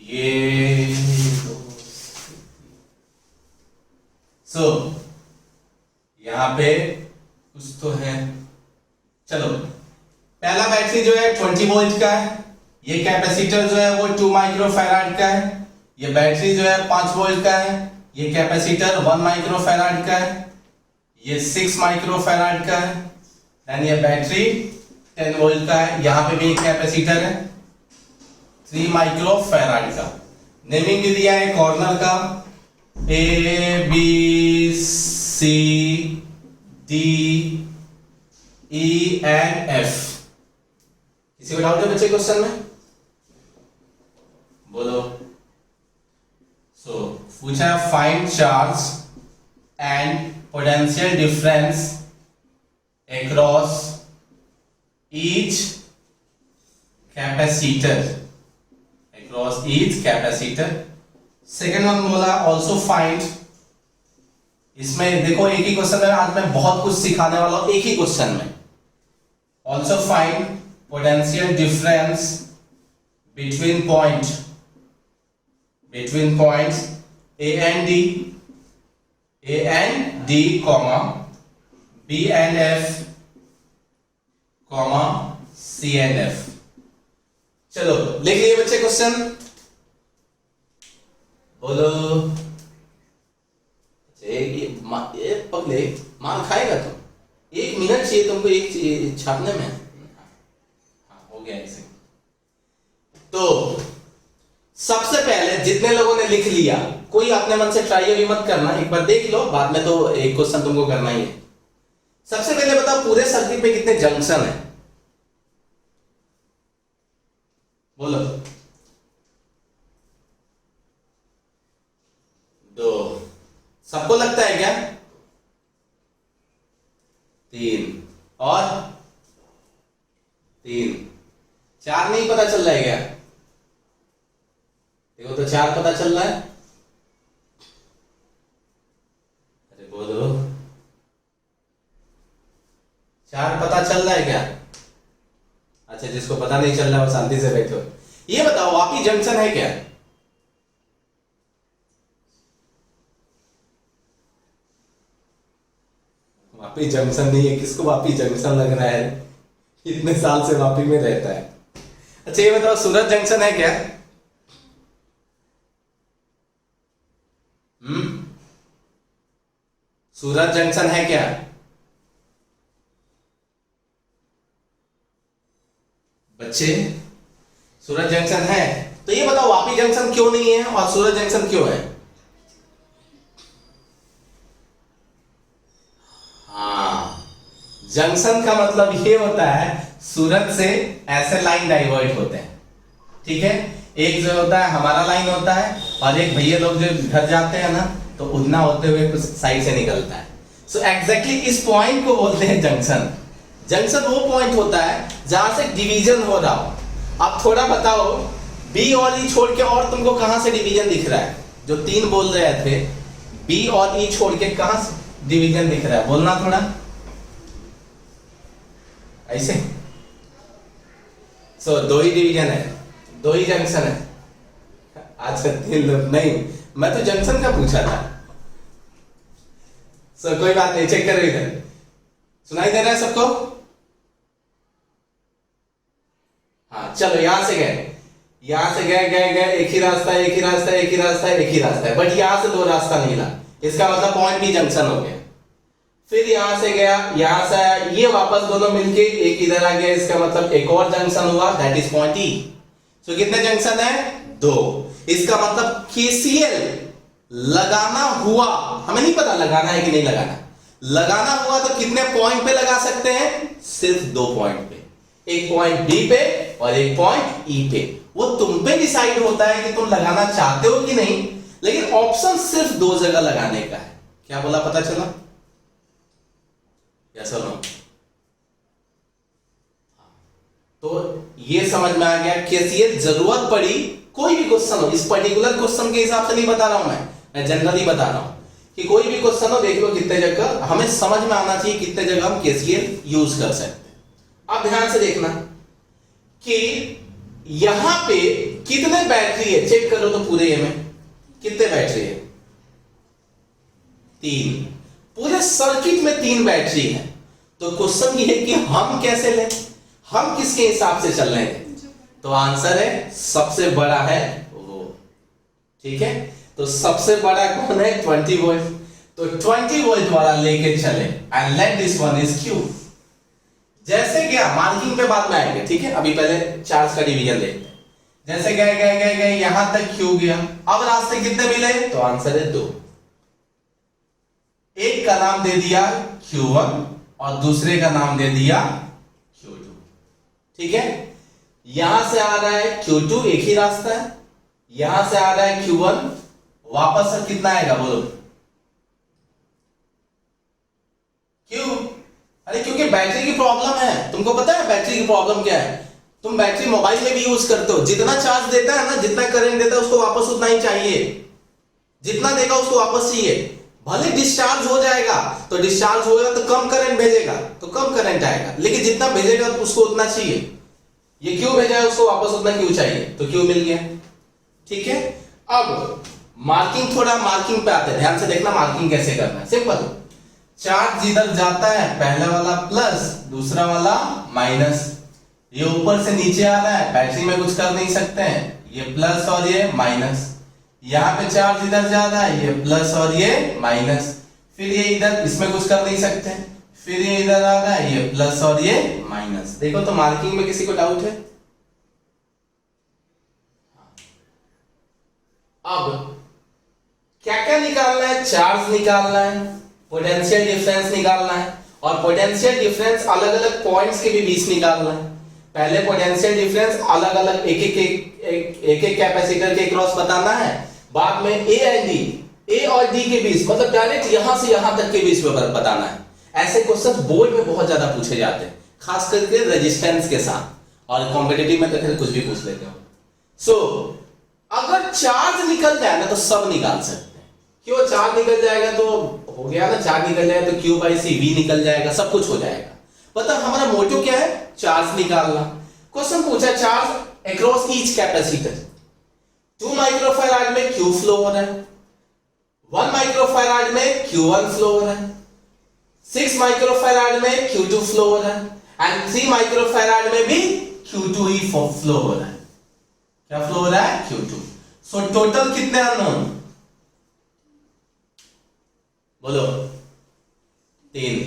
ये सो यहां पे कुछ तो है। चलो पहला बैटरी जो है 20 वोल्ट का है, ये कैपेसिटर जो है वो 2 माइक्रोफैराड का है, ये बैटरी जो है 5 वोल्ट का है, ये कैपेसिटर 1 माइक्रोफैराड का है, ये 6 माइक्रोफैराड का है, एंड ये बैटरी 10 वोल्ट का है। यहां पे भी एक कैपेसिटर है 3 माइक्रोफैराड का। नेमिंग भी दिया है कॉर्नर का A B C D E and F। किसी को डाउट है बच्चे क्वेश्चन में? बोलो। सो पूछा find charge and potential difference across each capacitor. Second one बोला ऑल्सो फाइंड। इसमें देखो एक ही क्वेश्चन है, आज मैं बहुत कुछ सिखाने वाला हूं एक ही क्वेश्चन में। Also find potential difference between points A and D, comma B and F, comma C and F। चलो लिख लिए बच्चे क्वेश्चन, बोलो। ये पगले मार खाएगा तुम, 1 मिनट चाहिए तुमको एक छापने में। हाँ हो गया ऐसे। तो सबसे पहले जितने लोगों ने लिख लिया, कोई अपने मन से ट्राई अभी मत करना, एक बार देख लो, बाद में तो एक क्वेश्चन तुमको करना ही है। सबसे पहले बताओ पूरे सर्किट में कितने जंक्शन है? बोलो। 2। सबको लगता है क्या? 3 और 3। 4 नहीं पता चल रहा है क्या? देखो तो 4 पता चल रहा है। अरे बोलो, 4 पता चल रहा है क्या? अच्छा, जिसको पता नहीं चल रहा है वो शांति से बैठो। ये बताओ वापी जंक्शन है क्या? वापी जंक्शन नहीं है, किसको वापी जंक्शन लग रहा है? इतने साल से वापी में रहता है। अच्छा ये बताओ सूरत जंक्शन है क्या? सूरत जंक्शन है क्या? बच्चे सूरत जंक्शन है, तो ये बताओ वापी जंक्शन क्यों नहीं है और सूरत जंक्शन क्यों है? हाँ, जंक्शन का मतलब ये होता है सूरत से ऐसे लाइन डाइवर्ट होते हैं, ठीक है। एक जो होता है हमारा लाइन होता है, और एक भैया लोग जो घर जाते हैं ना, तो उड़ना होते हुए कुछ साइड से निकलता है। सो एग्जैक्टली इस पॉइंट को बोलते हैं जंक्शन। जंक्शन वो पॉइंट होता है जहां से डिवीजन हो रहा हो। अब थोड़ा बताओ, बी और ई छोड़ के और तुमको कहां से डिवीजन दिख रहा है? जो 3 बोल रहे थे, बी और ई छोड़ के कहां से डिवीजन दिख रहा है? बोलना थोड़ा ऐसे। सो 2 ही डिवीजन है, 2 ही जंक्शन है। अच्छा 3 लोग नहीं, मैं तो जंक्शन का पूछा था। सो कोई बात नहीं, चेक करो इधर। सुनाई दे रहा है सबको? हाँ चलो, यहां से गए एक ही रास्ता है, बट यहां से 2 रास्ता निकला, इसका मतलब पॉइंट भी जंक्शन हो गया। फिर यहां से गया, यहां से आया, ये वापस दोनों मिलके एक इधर आ गया, इसका मतलब एक और जंक्शन हुआ, दैट इज पॉइंट ई। सो कितने जंक्शन है? 2। इसका मतलब केसीएल लगाना हुआ, हमें नहीं पता लगाना है कि नहीं लगाना, लगाना हुआ तो कितने पॉइंट पे लगा सकते हैं? सिर्फ 2 पॉइंट पे, एक पॉइंट बी पे और एक पॉइंट ई पे। वो तुम पे डिसाइड होता है कि तुम लगाना चाहते हो कि नहीं, लेकिन ऑप्शन सिर्फ 2 जगह लगाने का है। क्या बोला, पता चला? यस और नो? तो ये समझ में आ गया, केसीएल जरूरत पड़ी, कोई भी क्वेश्चन हो, इस पर्टिकुलर क्वेश्चन के हिसाब से नहीं बता रहा हूं मैं जनरली बता रहा हूं कि कोई भी क्वेश्चन हो, देख लो कितने जगह, हमें समझ में आना चाहिए कितने जगह हम केसीएल यूज कर सकते हैं। अब ध्यान से देखना कि यहां पे कितने बैटरी है चेक करो तो पूरे ये में कितने बैटरी है, 3। पूरे सर्किट में 3 बैटरी है। तो क्वेश्चन ये है कि हम कैसे लें, हम किसके हिसाब से चल रहे हैं? तो आंसर है सबसे बड़ा है वो, ठीक है। तो सबसे बड़ा कौन है? 20 वोल्ट। तो 20 वोल्ट वाला लेके चले and let this one is Q. जैसे गया मार्किंग पे बाद में आएंगे, ठीक है, अभी पहले चार्ज का डिवीजन देखते हैं। जैसे गए गए गए गए यहां तक क्यू गया, अब रास्ते कितने मिले? तो आंसर है 2। एक का नाम दे दिया Q1 और दूसरे का नाम दे दिया Q2, ठीक है। यहां से आ रहा है Q2, एक ही रास्ता है। यहां से आ रहा है Q1, वापस कितना आएगा बोलो? क्यों? अरे क्योंकि बैटरी की प्रॉब्लम है। तुमको पता है बैटरी की प्रॉब्लम क्या है? तुम बैटरी मोबाइल में भी यूज करते हो, जितना चार्ज देता है ना, जितना करंट देता है उसको वापस उतना ही चाहिए, जितना देगा उसको वापस चाहिए। भले डिस्चार्ज हो जाएगा तो डिस्चार्ज होगा तो कम करंट भेजेगा तो कम करंट आएगा, लेकिन जितना भेजेगा तो उसको उतना चाहिए। ये क्यों भेजा है उसको वापस उतना क्यों चाहिए, तो क्यों मिल गया, ठीक है। अब मार्किंग, थोड़ा मार्किंग पे आते हैं, ध्यान से देखना मार्किंग कैसे करना है। सिंपल, चार्ज इधर जाता है, पहला वाला प्लस दूसरा वाला माइनस। ये ऊपर से नीचे आ रहा है, बैटरी में कुछ कर नहीं सकते हैं, ये प्लस और ये माइनस। यहाँ पे चार्ज इधर जा रहा है, ये प्लस और ये माइनस। फिर ये इधर, इसमें कुछ कर नहीं सकते, फिर ये इधर आ रहा है, ये प्लस और ये माइनस। देखो तो मार्किंग में किसी को डाउट है? अब क्या क्या निकालना है? चार्ज निकालना है, पोटेंशियल डिफरेंस निकालना है, और पोटेंशियल डिफरेंस अलग अलग पॉइंट्स के भी बीच निकालना है। पहले पोटेंशियल डिफरेंस अलग अलग एक कैपेसिटर के क्रॉस बताना है, बाद में ए एंड डी, ए और डी के बीच, मतलब डायरेक्ट यहां से यहां तक के बीच में बताना है। ऐसे क्वेश्चन बोर्ड में बहुत ज्यादा पूछे जाते हैं, खास करके रेजिस्टेंस के साथ, और कॉम्पिटिटिव में तो फिर कुछ भी पूछ लेते हो। सो अगर चार्ज निकल जाए ना तो सब निकाल सकते हैं। क्यों? चार्ज निकल जाएगा तो हो गया ना, चार्ज निकल जाएगा तो Q by C V निकल जाएगा, सब कुछ हो जाएगा। पता हमारा मोटिव क्या है? चार्ज निकालना। क्वेश्चन पूछा charge across each capacitor, 2 microfarad में Q फ्लो हो रहा है, 1 माइक्रोफैराड में Q1 फ्लो हो रहा है, 6 माइक्रोफैराड में Q2 फ्लो हो रहा है, एंड 3 माइक्रोफैराड में भी Q2 ही फ्लो हो रहा है। क्या फ्लो हो रहा है? Q2। सो टोटल कितने अननोन बोलो? 3।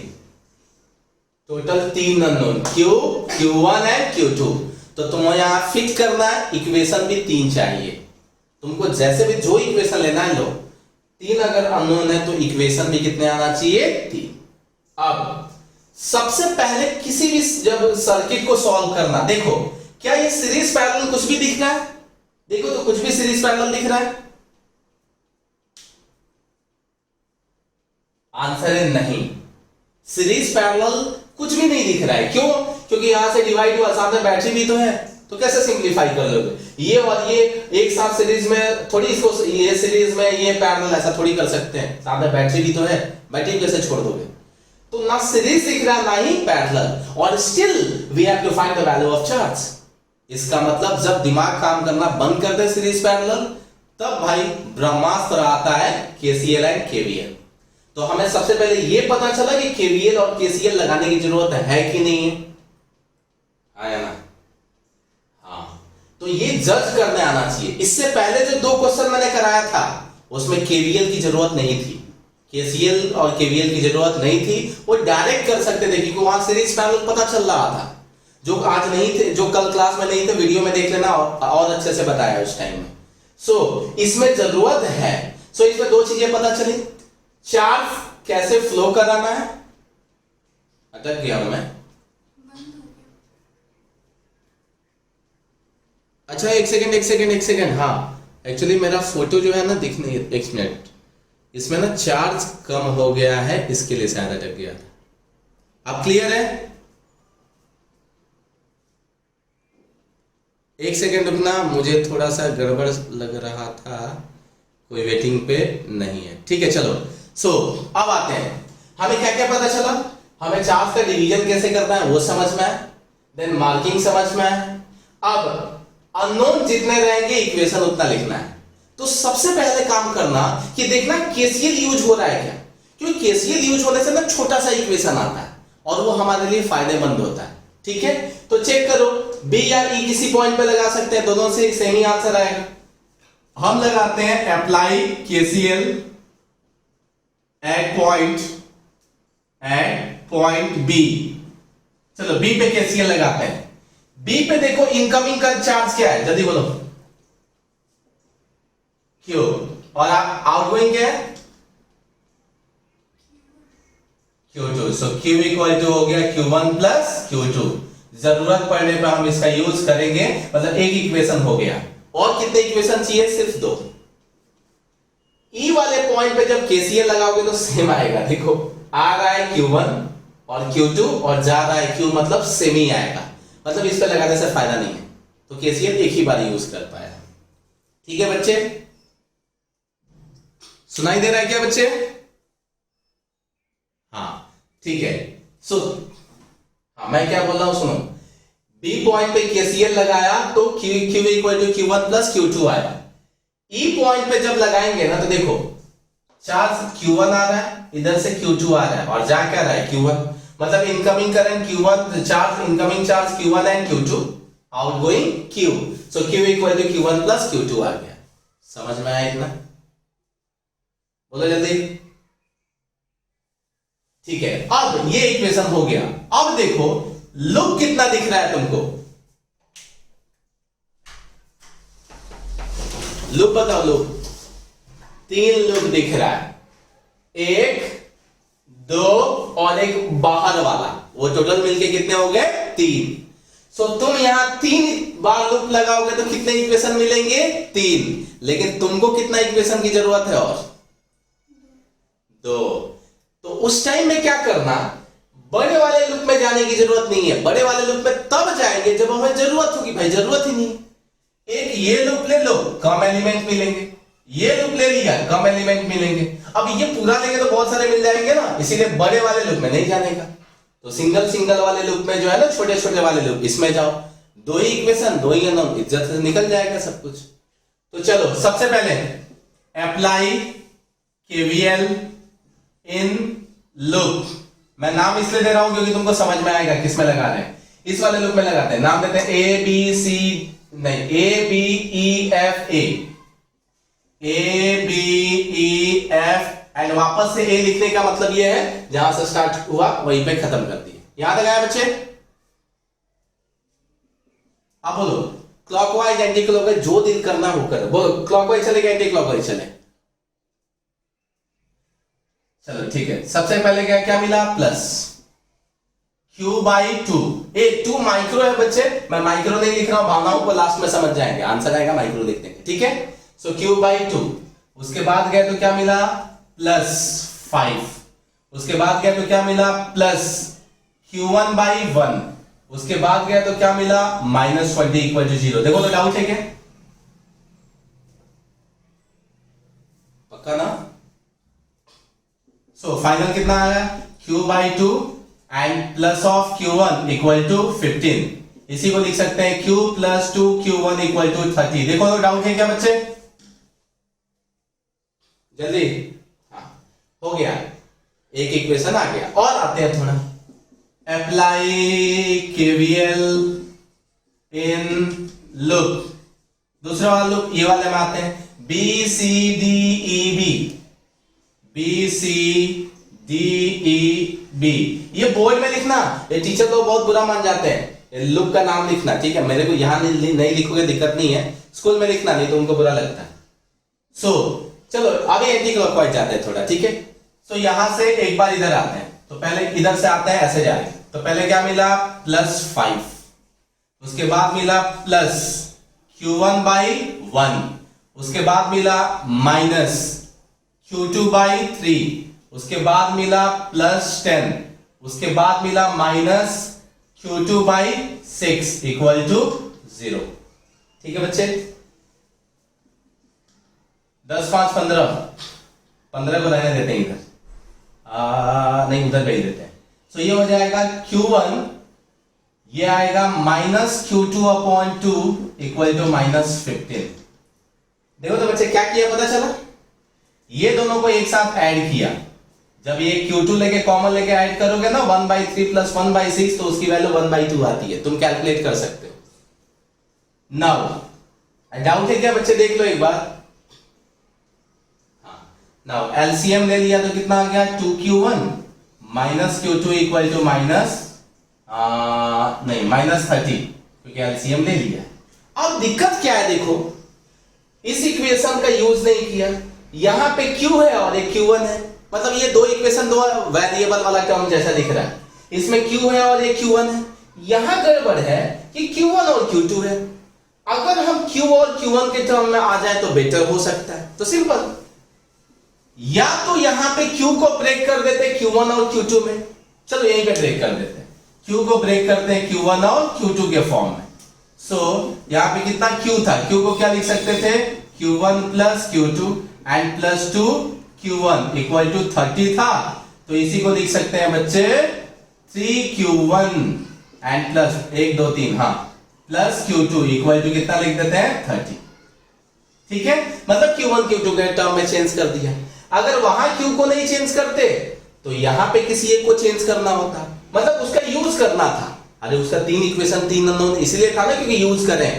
Total 3 unknown, Q1 and Q2। तो तुम्हें यहां फिट करना है, इक्वेशन भी 3 चाहिए तुमको। जैसे भी जो इक्वेशन लेना है लो, 3 अगर अननोन है तो इक्वेशन भी कितने आना चाहिए? 3। अब सबसे पहले किसी भी जब सर्किट को सॉल्व करना, देखो क्या ये सीरीज पैरेलल कुछ भी दिख रहा है? देखो तो कुछ भी सीरीज पैरेलल दिख रहा है? आंसर है नहीं, सीरीज पैरेलल कुछ भी नहीं दिख रहा है। क्यों? क्योंकि यहां से डिवाइड हुआ, सामने बैटरी भी तो है, तो कैसे सिंपलीफाई कर लोगे? ये और ये एक साथ सीरीज में थोड़ी, इसको ये सीरीज में ये पैरेलल ऐसा थोड़ी कर सकते हैं, सामने बैटरी भी तो है, बैटरी कैसे छोड़ दोगे? तो ना सीरीज दिख रहा ना ही पैरेलल, और still we have to find the value of charge. इसका मतलब जब दिमाग काम करना बंद कर दे सीरीज पैरेलल, तब भाई ब्रह्मास्त्र आता है KCL एंड KVL। तो हमें सबसे पहले यह पता चला कि KVL और KCL लगाने की जरूरत है कि नहीं है, आया ना? हाँ, तो ये जज करने आना चाहिए। इससे पहले जो 2 क्वेश्चन मैंने कराया था उसमें KVL की जरूरत नहीं थी, KCL और KVL की जरूरत नहीं थी, वो डायरेक्ट कर सकते थे क्योंकि वहां सीरीज पैरेलल पता चल रहा था। जो आज नहीं थे, जो कल क्लास में नहीं थे, वीडियो में देख लेना, और अच्छे से बताया उस टाइम में। सो इसमें जरूरत है। सो इसमें 2 चीजें पता चली, चार्ज कैसे फ्लो कराना है, अटक गया हूं मैं, अच्छा एक सेकंड, हाँ एक्चुअली मेरा फोटो जो है ना दिख नहीं, एक मिनट, इसमें ना चार्ज कम हो गया है, इसके लिए शायद अटक गया था। अब क्लियर है? एक सेकंड रुकना, मुझे थोड़ा सा गड़बड़ लग रहा था, कोई वेटिंग पे नहीं है, ठीक है चलो। सो अब आते हैं, हमें क्या क्या पता चला? हमें चार्ज का डिवीजन कैसे करना है वो समझ में है, देन मार्किंग समझ में है। अब अननोन जितने रहेंगे इक्वेशन उतना लिखना है। तो सबसे पहले काम करना कि देखना केसीएल यूज हो रहा है क्या, क्योंकि केसीएल यूज होने से ना छोटा सा इक्वेशन आता है और वो हमारे लिए फायदेमंद होता है। ठीक है, तो चेक करो बी या ई किसी पॉइंट पे लगा सकते हैं, दोनों से सेम ही आंसर आएगा। हम लगाते हैं apply KCL at point B. चलो बी पे केसीएल लगाते हैं। बी पे देखो इनकमिंग का चार्ज क्या है, जल्दी बोलो। क्यू, और आउटगोइंग क्या है, Q2। So Q equal to हो गया Q1 प्लस Q2। जरूरत पड़ने पर हम इसका यूज करेंगे, मतलब एक इक्वेशन हो गया। और कितने इक्वेशन चाहिए, सिर्फ 2। ई वाले पॉइंट पे जब केसीएल लगाओगे तो सेम आएगा। देखो आ रहा है Q1 और Q2 और जा रहा है Q, मतलब सेम ही आएगा, मतलब इस पे लगाने से फायदा नहीं है। तो केसीएल एक ही बार यूज कर पाया। ठीक है बच्चे, सुनाई दे रहा है क्या बच्चे? हाँ ठीक है। सो हाँ मैं क्या बोल रहा हूं सुनो, बी पॉइंट पे केसीएल लगाया तो Q equal to Q1 plus Q2 आया। ई पॉइंट पे जब लगाएंगे ना तो देखो चार्ज Q1 आ रहा है, इधर से Q2 आ रहा है और जा क्या रहा है Q1, मतलब incoming current Q1 charge, incoming charge Q1 and Q2, outgoing Q। So Q equal to Q1 plus Q2 आ गया। समझ में आया इतना? बोलो जल्दी। ठीक है, अब ये इक्वेशन हो गया। अब देखो लूप कितना दिख रहा है तुमको, लूप बताओ। लूप 3 लूप दिख रहा है, 1 2 और एक बाहर वाला, वो टोटल मिलके कितने हो गए 3। सो तुम यहां 3 बार लूप लगाओगे तो कितने इक्वेशन मिलेंगे 3, लेकिन तुमको कितना इक्वेशन की जरूरत है और 2। तो उस टाइम में क्या करना, बड़े वाले लूप में जाने की जरूरत नहीं है। बड़े वाले लूप में तब जाएंगे जब हमें जरूरत होगी, भाई जरूरत ही नहीं। एक ये लूप ले लो, कम एलिमेंट मिलेंगे, ये लूप ले लिया, कम एलिमेंट मिलेंगे। अब ये पूरा लेंगे तो बहुत सारे मिल जाएंगे ना, इसीलिए बड़े वाले लूप में नहीं जाने का। तो सिंगल वाले लूप में जो है ना, छोटे छोटे वाले लूप, इसमें जाओ। 2 ही इक्वेशन, 2 ही अननोन, इज्जत से निकल जाएगा सब कुछ। तो चलो सबसे पहले अप्लाई केवीएल इन लूप। मैं नाम इसलिए दे रहा हूं क्योंकि तुमको समझ में आएगा किस में लगा रहे हैं। इस वाले लूप में लगाते हैं, नाम देते हैं ए बी सी, नहीं A B E F, A B E F and वापस से ए लिखने का मतलब ये है जहां से स्टार्ट हुआ वहीं पे खत्म कर दिए। याद आया बच्चे? आप बोलो क्लॉकवाइज एंटी क्लॉकवाइज, जो दिल करना हो करो। बोलो क्लॉकवाइज चलेगा एंटी क्लॉकवाइज चले? चलो ठीक है। सबसे पहले क्या क्या मिला, प्लस Q/2। 2 माइक्रो है बच्चे, मैं माइक्रो नहीं लिख रहा हूं, भावनाओं को लास्ट में समझ जाएंगे, आंसर आएगा माइक्रो लिख देंगे। ठीक है, सो Q/2। उसके बाद गए तो क्या मिला, +5। उसके बाद गए तो क्या मिला, प्लस Q1/1। उसके बाद गया तो क्या मिला, -20 इक्वल टू 0। देखो तो डाउट है क्या? पक्का ना? सो फाइनल कितना आया, Q/2 and plus of Q1 equal to 15। इसी को लिख सकते हैं Q + 2 Q1 इक्वल टू 30। देखो तो डाउट है क्या बच्चे? जल्दी, हाँ हो गया, एक इक्वेशन आ गया। और आते हैं थोड़ा, अप्लाई केवीएल इन लूप। दूसरा वाला लूप, ये वाले में आते हैं, B C D E B, B C D E B. ये बोर्ड में लिखना, ये टीचर तो बहुत बुरा मान जाते हैं। लूप का नाम लिखना, ठीक है? मेरे को यहां नहीं लिखोगे दिक्कत नहीं है, स्कूल में लिखना, नहीं तो उनको बुरा लगता है। सो चलो अभी एंटी क्लॉकवाइज जाते हैं थोड़ा, ठीक है? सो यहां से एक बार इधर आते हैं, तो पहले इधर से आते हैं, ऐसे जाएंगे। तो पहले क्या मिला, +5। उसके बाद मिला प्लस Q1/1। उसके बाद मिला -Q2/3। उसके बाद मिला +10। उसके बाद मिला -Q2/6 इक्वल टू 0। ठीक है बच्चे? 10 5 15 15 को रहने देते हैं इधर, नहीं उधर भेज देते हैं। तो ये हो जाएगा Q1, ये आएगा -q2/2 इक्वल टू -15। देखो तो बच्चे क्या किया पता चला, ये दोनों को एक साथ ऐड किया। जब ये Q2 लेके कॉमन लेके ऐड करोगे ना 1/3 प्लस 1/6 तो उसकी वैल्यू 1/2 आती है, तुम कैलकुलेट कर सकते हो। नाउ डाउट है क्या बच्चे, देख लो एक बार। नाउ एलसीएम ले लिया तो कितना आ गया 2q1 minus q2 equal to -30, क्योंकि एलसीएम ले लिया। अब दिक्कत क्या है, देखो इस इक्वेशन का यूज नहीं किया, यहां पे q है और एक q1 है, मतलब ये दो इक्वेशन दो वेरिएबल वाला टर्म जैसा दिख रहा है, इसमें q है और एक q1 है। यहां गड़बड़ है कि q1 और q2 है। अगर हम q और q1 के टर्म में आ जाए तो बेटर हो सकता है। तो सिंपल, या तो यहां पे q को ब्रेक कर देते q1 और q2 में, चलो यहीं पे ब्रेक कर देते हैं, q को ब्रेक करते हैं q1 और q2 के फॉर्म में। सो यहां पे कितना q था, q को क्या लिख सकते थे q1 plus q2 and plus 2 q1 equal to 30 था, तो इसी को लिख सकते हैं बच्चे 3q1 एंड प्लस 1 2 3 हाँ प्लस q2 इक्वल टू कितना लिख देते हैं 30। ठीक है, मतलब q1 q2 के टर्म में चेंज कर दिया। अगर वहां q को नहीं चेंज करते तो यहां पे किसी एक को चेंज करना होता, मतलब उसका यूज करना था। अरे उसका 3 इक्वेशन 3 अननोन इसलिए था ना क्योंकि यूज करें,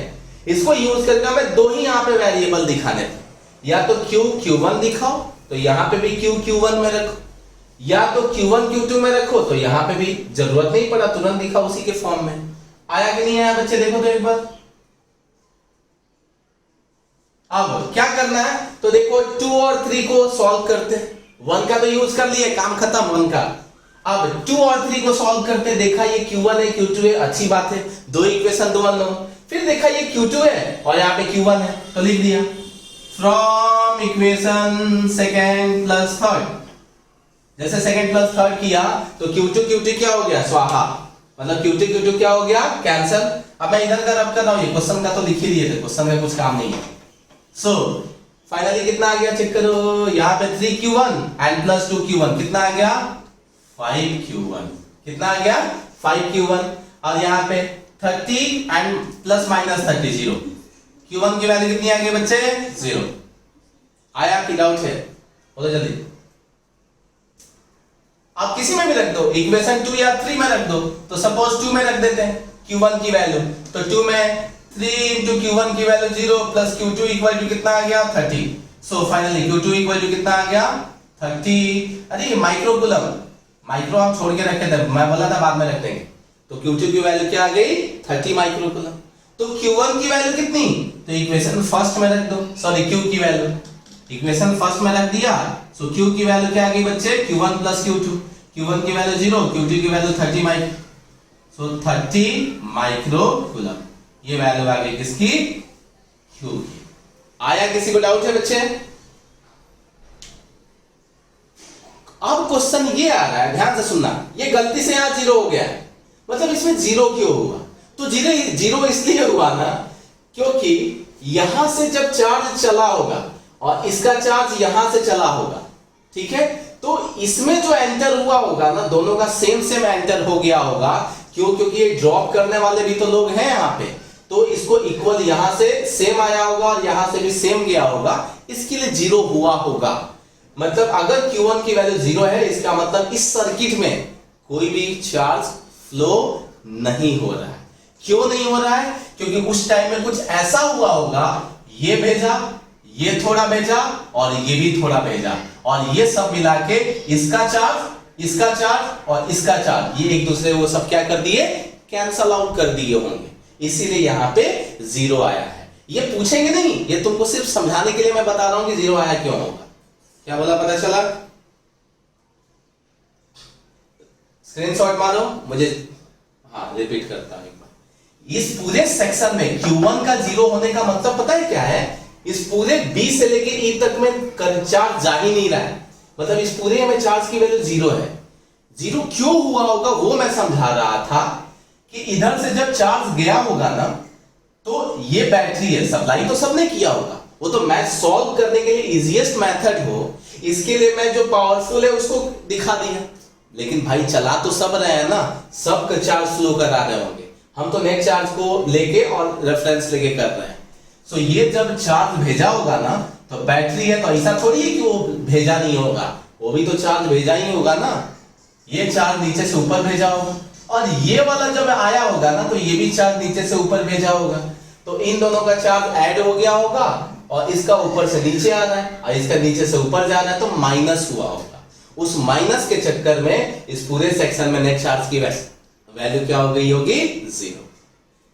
इसको यूज करके हमें दो ही यहां पे वेरिएबल दिखाने थे, या तो q q1 दिखाओ तो यहां पे भी q q1 में रखो, या तो q1 q2 में रखो तो यहां पे भी जरूरत नहीं पड़ा तुरंत दिखाओ उसी के फॉर्म में। आया कि नहीं आया बच्चे, देखो तो एक बार। अब क्या करना है, तो देखो 2 और 3 को सॉल्व करते हैं, 1 का तो यूज कर लिए, काम खत्म 1 का। अब 2 और 3 को सॉल्व करते हैं, देखा ये q1 है q2 है, अच्छी बात है, दो इक्वेशन दो अननोन। फिर देखा ये q2 है और यहाँ पे q1 है, तो लिख दिया from equation second plus third. जैसे सेकेंड प्लस थर्ड किया तो q2 क्या हो गया स्वाहा, मतलब q2 क्या हो गया कैंसिल। अब मैं इधर का रब कर रहा हूं, ये क्वेश्चन का तो लिख ही दिए थे, क्वेश्चन का कुछ काम नहीं है। सो फाइनली कितना आ गया चेक करो, यहाँ पे 3q1 एंड प्लस 2q1 कितना आ गया 5q1, कितना आ गया 5q1, और यहाँ पे 30 एंड प्लस माइनस 30 0, q1 की वैल्यू कितनी आ गई बच्चे 0। आया कि डाउट है, बोलो जल्दी। आप किसी में भी रख दो, इक्वेशन 2 या 3 में रख दो, तो सपोज 2 में रख देते हैं q1 की वैल्यू, तो 2 में 3 इंटू q1 की value 0 plus q2 equal to कितना आ गया 30। So finally q2 equal to कितना आ गया 30। अरे माइक्रो कूलम, माइक्रो हम छोड़ के रखे थे, मैं बोला था बाद में रख देंगे, तो q2 की वैल्यू क्या आ गई 30 माइक्रो कूलम। तो q1 की वैल्यू कितनी, तो इक्वेशन फर्स्ट में रख दो, सॉरी q की वैल्यू इक्वेशन फर्स्ट में रख दिया। सो q की वैल्यू क्या आ गई बच्चे q1 प्लस q2, q1 की वैल्यू 0, q2 की वैल्यू 30 माइक्रो, सो 30 माइक्रो कूलम, ये वैल्यू आ गई किसकी q की। आया किसी को डाउट है बच्चे? अब क्वेश्चन ये आ रहा है, ध्यान से सुनना, ये गलती से यहां 0 हो गया है, मतलब इसमें 0 क्यों हुआ, तो 0 इसलिए हुआ ना क्योंकि यहां से जब चार्ज चला होगा और इसका चार्ज यहां से चला होगा, ठीक है, तो इसमें जो एंटर हुआ होगा ना दोनों का सेम एंटर हो गया होगा। क्यों, क्योंकि ये ड्रॉप करने वाले भी तो लोग हैं यहाँ पे, तो इसको इक्वल यहां से सेम आया होगा और यहां से भी सेम गया होगा, इसके लिए 0 हुआ होगा। मतलब अगर q1 की वैल्यू 0 है, इसका मतलब इस सर्किट में कोई भी चार्ज फ्लो नहीं हो रहा है। क्यों नहीं हो रहा है, क्योंकि उस टाइम में कुछ ऐसा हुआ होगा, ये भेजा, ये थोड़ा भेजा और ये भी थोड़ा भेजा, और ये सब मिला के इसका चार्ज और इसका चार्ज, ये एक दूसरे को सब क्या कर दिए कैंसल आउट कर दिए होंगे, इसीलिए यहां पे 0 आया है। ये पूछेंगे नहीं, ये तुमको सिर्फ समझाने के लिए मैं बता रहा हूं कि 0 आया क्यों होगा। क्या बोला पता चला? स्क्रीनशॉट मारो मुझे, हाँ रिपीट करता हूं एक बार। इस पूरे सेक्शन में q1 का 0 होने का मतलब पता है क्या है, इस पूरे b से लेके e तक में चार्ज जा ही नहीं रहा है, मतलब इस पूरे में चार्ज की वैल्यू 0 है। 0 क्यों हुआ होगा वो मैं समझा रहा था कि इधर से जब चार्ज गया होगा ना, तो ये बैटरी है, सप्लाई तो सबने किया होगा, वो तो मैथ सॉल्व करने के लिए इजीएस्ट मेथड हो, इसके लिए मैं जो पावरफुल है उसको दिखा दिया, लेकिन भाई चला तो सब रहे हैं ना, सबका चार्ज फ्लो करा रहे होंगे, हम तो नेट चार्ज को लेके और रेफरेंस लेके कर रहे हैं। सो ये जब चार्ज भेजा होगा ना, तो बैटरी है तो ऐसा थोड़ी है कि वो भेजा नहीं होगा, वो भी तो चार्ज भेजा ही होगा ना। ये चार्ज नीचे से ऊपर भेजा होगा, और ये वाला जब आया होगा ना तो ये भी चार्ज नीचे से ऊपर भेजा होगा। तो इन दोनों का चार्ज ऐड हो गया होगा, और इसका ऊपर से नीचे आ रहा है और इसका नीचे से ऊपर जा रहा है, तो माइनस हुआ होगा। उस माइनस के चक्कर में इस पूरे सेक्शन में नेट चार्ज की वैल्यू क्या हो गई होगी? 0।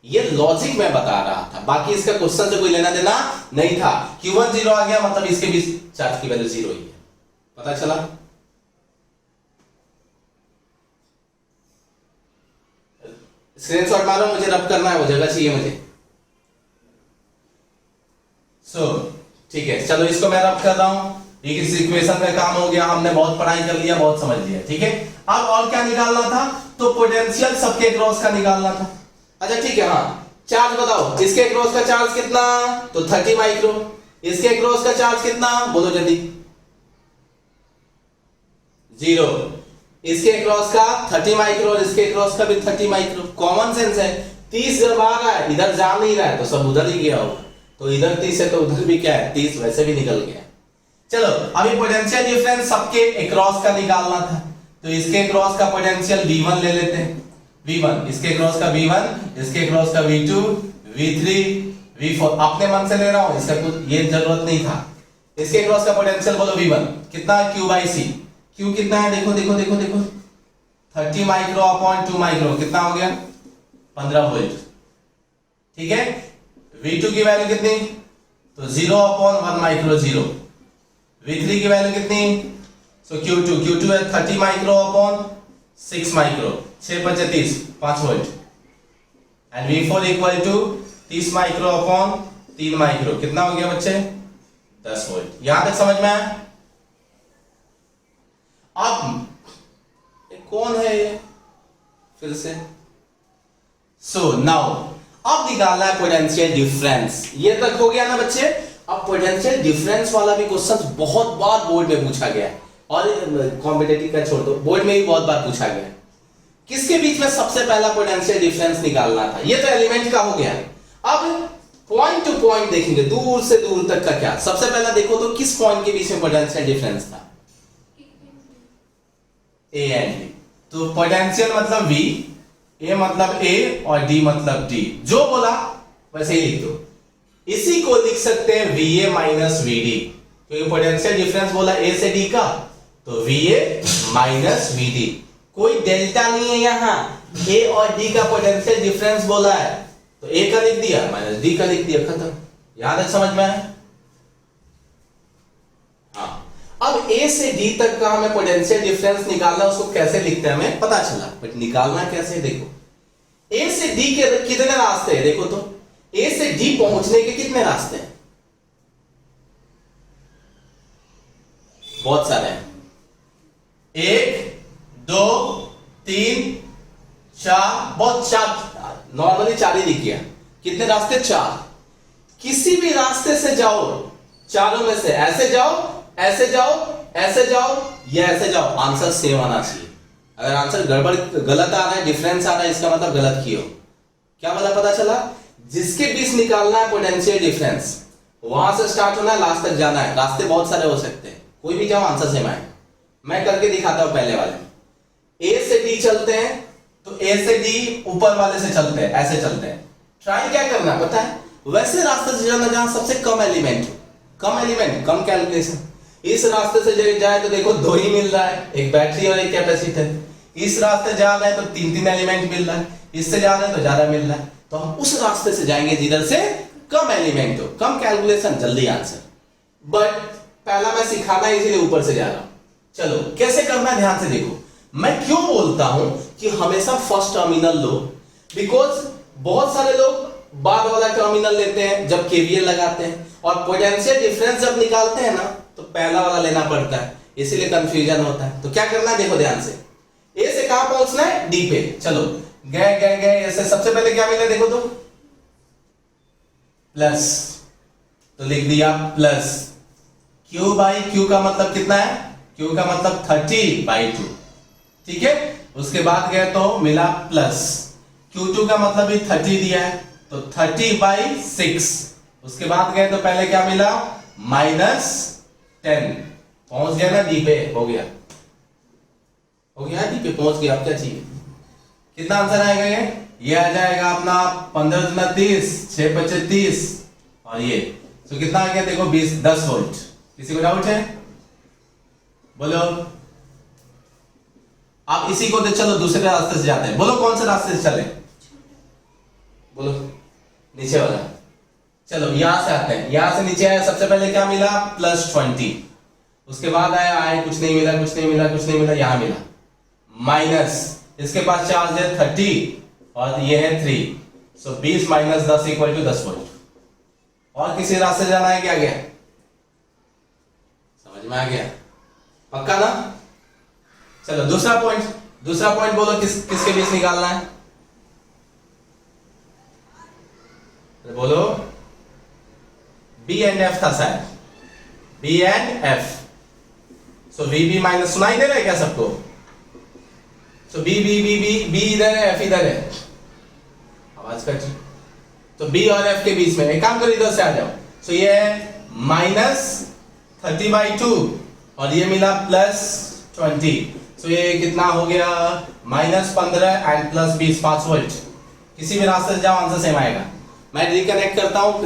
ये लॉजिक मैं बता रहा था, बाकी इसका क्वेश्चन से कोई लेना देना नहीं था। Q1 0 आ गया मतलब इसके भी चार्ज की वैल्यू 0 ही है। पता चला? स्क्रीनशॉट मारो, मुझे रब करना है, वो जगह चाहिए मुझे। ठीक है, चलो इसको मैं रब कर रहा हूं। इस इक्वेशन का काम हो गया, हमने बहुत पढ़ाई कर लिया, बहुत समझ लिया। ठीक है, अब और क्या निकालना था? तो पोटेंशियल सबके क्रॉस का निकालना था। अच्छा ठीक है, हाँ चार्ज बताओ, इसके क्रॉस का चार्ज कितना? तो 30 माइक्रो। इसके क्रॉस का चार्ज कितना? बोलो जल्दी। 0। इसके क्रॉस का 30 माइक्रो और इसके क्रॉस का भी 30 माइक्रो। कॉमन सेंस है, 30 जब आ रहा है, इधर जा नहीं रहा है तो सब उधर ही गया होगा। तो इधर 30 है तो उधर भी क्या है? 30 वैसे भी निकल गया। चलो अभी पोटेंशियल डिफरेंस सबके अक्रॉस का निकालना था, तो इसके क्रॉस का पोटेंशियल V1 ले लेते हैं। V1, इसके क्रॉस का V1, इसके क्रॉस का V2, V3, V4। अपने मन से ले रहा हूं, इसका कुछ ये जरूरत नहीं था। इसके क्रॉस का पोटेंशियल बोलो V1 कितना है? Q/C। Q कितना है? देखो देखो देखो देखो, 30 माइक्रो अपॉन 2 माइक्रो कितना हो गया? 15 वोल्ट। ठीक है, V2 की वैल्यू कितनी? तो 0 अपॉन 1 माइक्रो 0। V3 की वैल्यू कितनी? सो Q2 है 30 micro upon 6 micro, 6 5 30, 5 volt. And V4 equal to 30 micro upon 3 micro, कितना हो गया बच्चे? 10 वोल्ट। यहां तक समझ में आया? अब कौन है ये? फिर से सो नाउ अब निकालना है पोटेंशियल डिफरेंस। ये तक हो गया ना बच्चे? अब पोटेंशियल डिफरेंस वाला भी क्वेश्चन बहुत बार बोर्ड में पूछा गया है, और कॉम्पिटिटिव का छोड़ दो, बोर्ड में भी बहुत बार पूछा गया है। किसके बीच में सबसे पहला पोटेंशियल डिफरेंस निकालना था? ये तो एलिमेंट का हो गया। अब पॉइंट टू पॉइंट देखेंगे, दूर से दूर तक का क्या। सबसे पहला देखो तो किस पॉइंट के बीच में पोटेंशियल डिफरेंस था? A and B. तो पोटेंशियल मतलब V, A मतलब A और D मतलब D। जो बोला वैसे ही लिख दो। इसी को लिख सकते हैं VA माइनस VD, क्योंकि पोटेंशियल डिफरेंस बोला A से D का, तो VA माइनस VD। कोई डेल्टा नहीं है यहां, A और D का पोटेंशियल डिफरेंस बोला है, तो A का लिख दिया माइनस D का लिख दिया, खत्म। यहां तक समझ में आया? अब A से D तक का हमें पोटेंशियल डिफरेंस निकालना, उसको कैसे लिखते हैं हमें पता चला, बट निकालना कैसे? देखो A से D के कितने रास्ते हैं? देखो तो A से D पहुंचने के कितने रास्ते हैं? बहुत सारे हैं। 1 2 3 4, बहुत 4, नॉर्मली 4 ही लिख गया। कितने रास्ते? 4। किसी भी रास्ते से जाओ, चारों में से ऐसे जाओ, ऐसे जाओ, ऐसे जाओ या ऐसे जाओ, आंसर सेम आना चाहिए। अगर आंसर गड़बड़ गलत आ रहा है, डिफरेंस आ रहा है, इसका मतलब गलत किए हो। क्या मतलब पता चला? जिसके बीच निकालना है पोटेंशियल डिफरेंस, वहां से स्टार्ट होना है, लास्ट तक जाना है। रास्ते बहुत सारे हो सकते हैं, कोई भी जाओ आंसर सेम आए। मैं करके दिखाता हूं पहले वाले। A से D चलते हैं, तो A से D ऊपर वाले से चलते हैं, ऐसे चलते हैं। ट्राई क्या करना पता है? वैसे रास्ते से जाना जहां सबसे कम एलिमेंट, कम कैलकुलेशन। इस रास्ते से जाए तो देखो 2 ही मिल रहा है, एक बैटरी और एक कैपेसिटर। इस रास्ते जा रहे हैं तो 3 एलिमेंट मिल रहा है, इससे जा रहे हैं तो ज्यादा मिल रहा है। तो हम उस रास्ते से जाएंगे जिधर से कम एलिमेंट हो, कम कैलकुलेशन, जल्दी आंसर। बट पहला मैं सिखाना इसीलिए ऊपर से जा रहा हूं। चलो कैसे करना है ध्यान से देखो। मैं क्यों बोलता हूं कि हमेशा फर्स्ट टर्मिनल लो? बिकॉज बहुत सारे लोग बाद वाला टर्मिनल लेते हैं जब केवीएल लगाते हैं, और पोटेंशियल डिफरेंस जब निकालते हैं ना तो पहला वाला लेना पड़ता है, इसीलिए कंफ्यूजन होता है। तो क्या करना है देखो ध्यान से। ए से कहां पहुंचना है? डी पे। चलो गए गए गए, ऐसे सबसे पहले क्या मिला देखो तो प्लस, तो लिख दिया प्लस। Q बाई Q का मतलब कितना है? Q का मतलब 30/2, ठीक है। उसके बाद गए तो मिला प्लस। Q2 का मतलब भी 30 दिया है, तो 30/6। उसके बाद गए तो पहले क्या मिला, -10। पहुंच गया ना डी पे, हो गया डी पे पहुंच गया। अब क्या चाहिए, कितना आंसर आएगा ये आ जाएगा अपना 15 दूना 30, 6 × 25 30, और ये तो कितना आ गया देखो 10 वोल्ट। किसी को डाउट है, बोलो। आप इसी को तो चलो दूसरे रास्ते से जाते हैं, बोलो कौन से रास्ते से चले, बोलो नीचे वाला। चलो यहां से आते हैं, यहां से नीचे आया, सबसे पहले क्या मिला +20, उसके बाद आया कुछ नहीं मिला, यहां मिला माइनस, इसके पास चार्ज है 30 और ये है 3, सो 20 - 10 = 10 वोल्ट। और किसी रास्ते जाना है क्या, गया समझ में आ गया, पक्का ना। चलो दूसरा पॉइंट बोलो, किसके बीच निकालना है, बोलो। B एंड F था शायद, B and F, so VB minus, सुनाई दे रहा है क्या सबको, सो B इधर है, F इधर है, आवाज कट, तो B और F के बीच में एक काम करो, इधर से आ जाओ। सो ये है -30/2 और ये मिला +20, सो ये कितना हो गया -15 एंड +20, 5 वोल्ट। किसी भी रास्ते से जाओ आंसर सेम आएगा। मैं रिकनेक्ट करता हूं,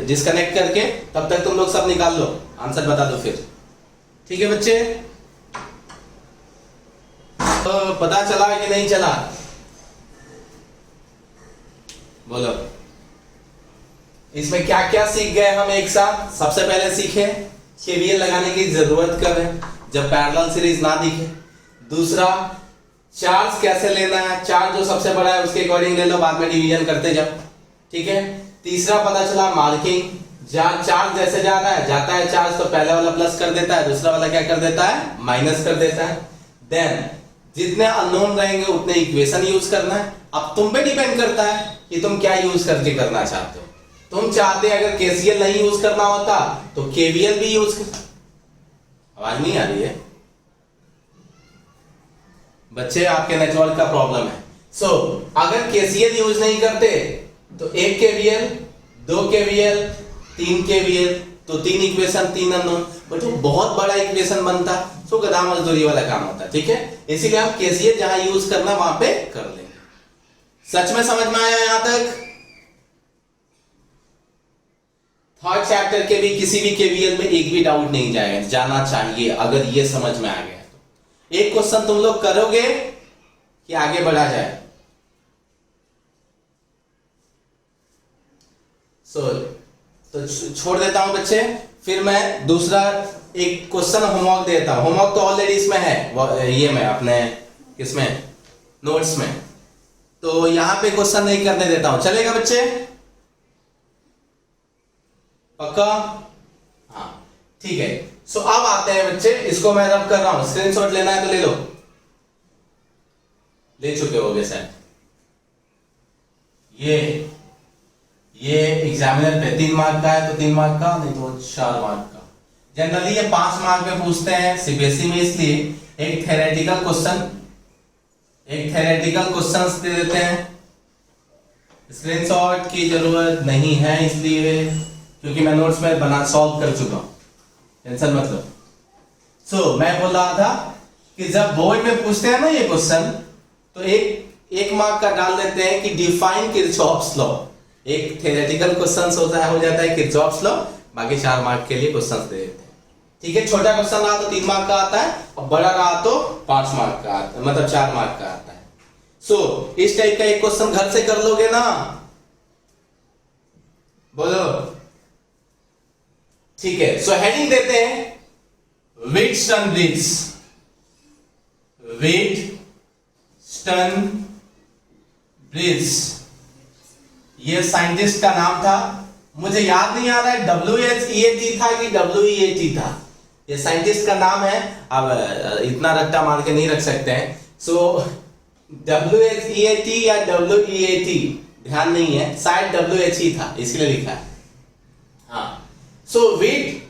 डिस्कनेक्ट करके, तब तक तुम लोग सब निकाल लो, आंसर बता दो फिर, ठीक है बच्चे। तो पता चला कि नहीं चला, बोलो। इसमें क्या क्या सीख गए हम एक साथ। सबसे पहले सीखे KVL लगाने की जरूरत कब है, जब पैरेलल सीरीज ना दिखे। दूसरा, चार्ज कैसे लेना है, चार्ज जो सबसे बड़ा है उसके अकॉर्डिंग ले लो, बाद में डिवीजन करते जब, ठीक है। तीसरा पता चला मार्किंग, चार्ज जैसे जाता है चार्ज, तो पहले वाला प्लस कर देता है, दूसरा वाला क्या कर देता है, माइनस कर देता है। देन जितने अननोन रहेंगे उतने इक्वेशन यूज करना है। अब तुम पे डिपेंड करता है कि तुम क्या यूज करके करना चाहते हो। तुम चाहते अगर KCL नहीं यूज करना होता तो KVL भी यूज कर। आवाज नहीं आ रही है बच्चे, आपके नेटवर्क का प्रॉब्लम है। सो अगर KCL यूज नहीं करते तो 1 KVL, 2 KVL, 3 KVL, तो 3 इक्वेशन 3 अननोन, बट वो बहुत बड़ा इक्वेशन बनता, सो गधा मजदूरी वाला काम होता, ठीक है। इसीलिए हम KCL जहां यूज करना वहां पे कर लेंगे। सच में समझ में आया यहां तक। थर्ड चैप्टर के भी किसी भी KVL में एक भी डाउट नहीं जाएगा, जाना चाहिए अगर ये समझ में आ गया तो। एक क्वेश्चन तुम लोग करोगे कि आगे बढ़ा जाए। तो छोड़ देता हूं बच्चे, फिर मैं दूसरा एक क्वेश्चन होमवर्क देता हूं। होमवर्क तो ऑलरेडी इसमें है, ये में अपने किसमें, नोट्स में, तो यहां पे क्वेश्चन नहीं करने देता हूं, चलेगा बच्चे, पक्का, हाँ ठीक है। सो अब आते हैं बच्चे, इसको मैं रब कर रहा हूं, स्क्रीनशॉट लेना है तो ले लो, ले चुके होगे शायद। ये एग्जामिनर पे 3 मार्क का है तो 3 मार्क का, नहीं तो 4 मार्क का। जनरली ये 5 मार्क में पूछते हैं CBSE में, इसलिए एक थ्योरेटिकल क्वेश्चन दे देते हैं। स्क्रीनशॉट की जरूरत नहीं है इसलिए, क्योंकि मैं नोट्स में बना सॉल्व कर चुका हूं, टेंशन मत लो। सो मैं बोल रहा था कि जब बोर्ड में पूछते हैं ना ये क्वेश्चन, तो एक मार्क का डाल देते हैं कि डिफाइन किरचॉफ्स लॉ। एक थ्योरेटिकल क्वेश्चन हो जाता है किरचॉफ्स लॉ, बाकी 4 मार्क के लिए क्वेश्चन दे देते हैं, ठीक है। छोटा क्वेश्चन रहा तो 3 मार्क का आता है, और बड़ा रहा तो 5 मार्क का आता है, मतलब 4 मार्क का आता है। सो इस टाइप का एक क्वेश्चन घर से कर लोगे ना, बोलो, ठीक है। सो हेडिंग देते हैं व्हीटस्टोन ब्रिज। ये साइंटिस्ट का नाम था, मुझे याद नहीं आ रहा है WHEAT था कि WEAT था। ये साइंटिस्ट का नाम है, अब इतना रट्टा मार के नहीं रख सकते हैं। सो WHEAT या WEAT ध्यान नहीं है, शायद WH था इसलिए लिखा है, हाँ। सो व्हीट,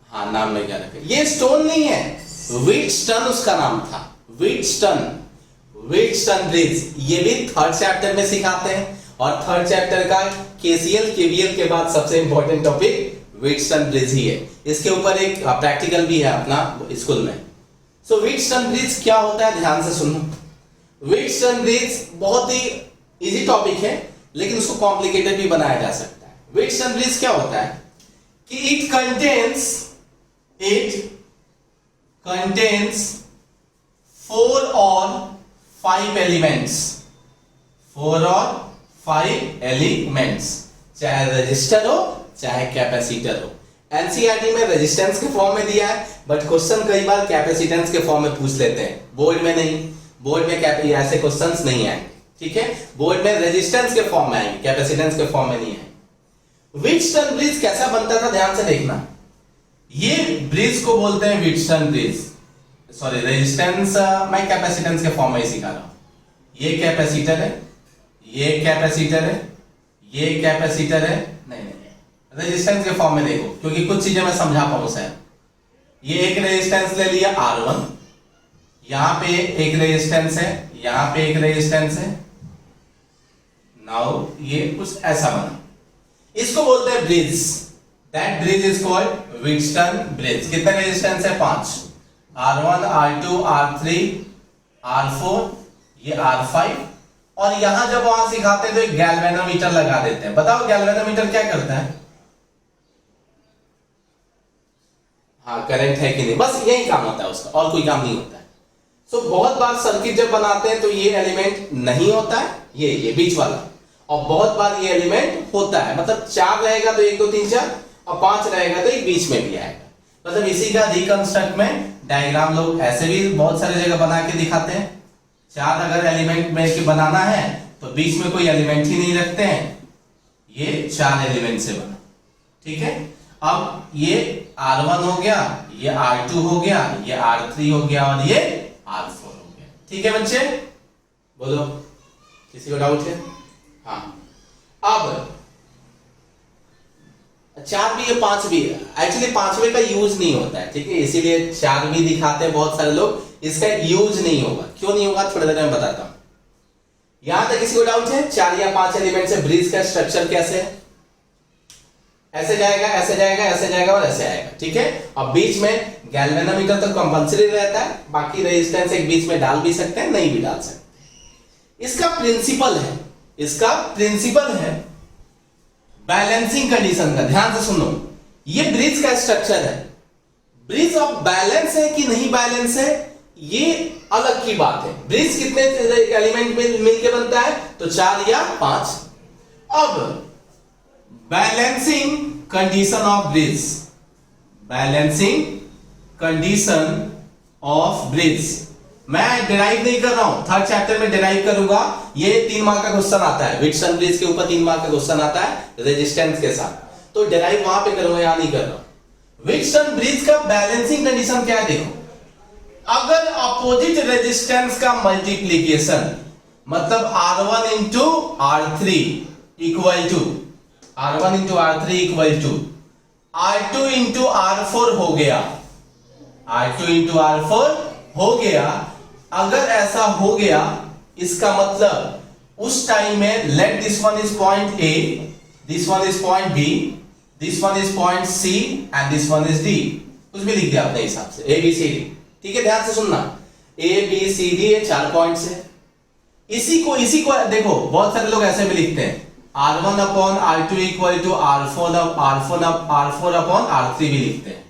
हाँ नाम में क्या रखे, ये स्टोन नहीं है, व्हीटस्टोन उसका नाम था, व्हीटस्टोन। व्हीटस्टोन ब्रिज, ये भी थर्ड चैप्टर में सिखाते हैं, और थर्ड चैप्टर का केसीएल केवीएल के बाद सबसे इंपॉर्टेंट टॉपिक व्हीटस्टोन ब्रिज ही है। इसके ऊपर एक प्रैक्टिकल भी है अपना स्कूल में। सो व्हीटस्टोन ब्रिज क्या होता है, ध्यान से सुनो। व्हीटस्टोन ब्रिज बहुत ही इजी टॉपिक है, लेकिन उसको कॉम्प्लिकेटेड भी बनाया जा सकता है। व्हीटस्टोन ब्रिज क्या होता है कि इट कंटेन्स 4 और 5 एलिमेंट्स, 4 और 5 एलिमेंट्स, चाहे रजिस्टर हो चाहे कैपेसिटर हो। एनसीईआरटी में रेजिस्टेंस के फॉर्म में दिया है, बट क्वेश्चन कई बार कैपेसिटेंस के फॉर्म में पूछ लेते हैं, बोर्ड में नहीं। बोर्ड में ऐसे क्वेश्चंस नहीं आएंगे, ठीक है। बोर्ड में रेजिस्टेंस के फॉर्म में आएंगे, कैपेसिटेंस के फॉर्म में नहीं आएंगे। व्हीटस्टोन ब्रिज कैसा बनता था, ध्यान से देखना। ये ब्रिज को बोलते हैं व्हीटस्टोन ब्रिज, सॉरी रेजिस्टेंस मैं कैपेसिटेंस के फॉर्म में ही सिखा रहा हूं। ये कैपेसिटर है, ये कैपेसिटर है, ये कैपेसिटर है, नहीं रेजिस्टेंस के फॉर्म में देखो, क्योंकि कुछ चीजें मैं समझा पाऊं सर। ये एक रेजिस्टेंस ले लिया R1, यहां पे एक रेजिस्टेंस है, यहां पे एक रेजिस्टेंस है। नाउ ये कुछ ऐसा बना, इसको बोलते हैं bridge. That bridge is called Wheatstone bridge. कितने रेजिस्टेंस है, 5, R1 R2 R3 R4, ये R5। और यहां जब वहां सिखाते हैं तो एक गैल्वेनोमीटर लगा देते हैं। बताओ गैल्वेनोमीटर क्या करता है? हाँ, करंट है कि नहीं, बस यही काम होता है उसका, और कोई काम नहीं होता है। सो बहुत बार सर्किट जब बनाते हैं तो ये एलिमेंट नहीं होता है, ये बीच वाला, और बहुत बार ये एलिमेंट होता है। मतलब 4 रहेगा तो 1 2 3 4, और 5 रहेगा तो एक बीच में भी आएगा। मतलब इसी का रिकंस्ट्रक्ट में डायग्राम लोग ऐसे भी बहुत सारी जगह बना के दिखाते हैं। 4 अगर एलिमेंट में के बनाना है तो बीच में कोई एलिमेंट ही नहीं रखते हैं, ये 4 एलिमेंट से बना, ठीक है। अब ये R1 हो गया, ये R2 हो गया, ये R3 हो गया, और ये R4 हो गया, ठीक है बच्चे। बोलो, किसी को डाउट है? हाँ, अब 4 भी है, 5 भी है। एक्चुअली 5वें का यूज नहीं होता है, ठीक है, इसीलिए 4 भी दिखाते हैं बहुत सारे लोग। इसका यूज नहीं होगा, क्यों नहीं होगा थोड़ी देर में बताता हूं। यहां तक किसी को डाउट है? 4 या 5 एलिमेंट से ब्रिज का स्ट्रक्चर कैसे है? ऐसे जाएगा, ऐसे जाएगा, ऐसे जाएगा और ऐसे आएगा, ठीक है। अब बीच में गैल्वेनोमीटर तो कंपलसरी रहता है, बाकी रेजिस्टेंस एक बीच में डाल भी सकते हैं, नहीं भी डाल सकते। इसका प्रिंसिपल है बैलेंसिंग कंडीशन का। ध्यान से सुनो, ये ब्रिज का स्ट्रक्चर है। ब्रिज अब बैलेंस है कि नहीं बैलेंस है, ये अलग की बात है। ब्रिज कितने एलिमेंट मिलके बनता है, तो 4 या 5। अब balancing condition of bridge, balancing condition of bridge मैं डिराइव नहीं कर रहा हूं, थर्ड चैप्टर में डिराइव करूंगा। ये 3 मार्क का क्वेश्चन आता है, व्हीटस्टोन ब्रिज के ऊपर 3 मार्क का क्वेश्चन आता है रेजिस्टेंस के साथ, तो डिराइव वहां पे करूंगा, यहां नहीं कर रहा हूं। व्हीटस्टोन ब्रिज का बैलेंसिंग कंडीशन क्या है, देखो। अगर अपोजिट रेजिस्टेंस का मल्टीप्लीकेशन, मतलब R1 into R3 equal to R1 into R3 equal to R2 into R4 हो गया, R2 इंटू R4 हो गया। अगर ऐसा हो गया, इसका मतलब उस टाइम में let this one is point A, this one is point B, this one is point C and this one is D। कुछ भी लिख दिया अपने हिसाब से, A B C D, ठीक है। ध्यान से सुनना, A B C D ये 4 पॉइंट्स है। इसी को देखो, बहुत सारे लोग ऐसे भी लिखते हैं, R1 upon R2 equal to R4 upon R3 भी लिखते हैं।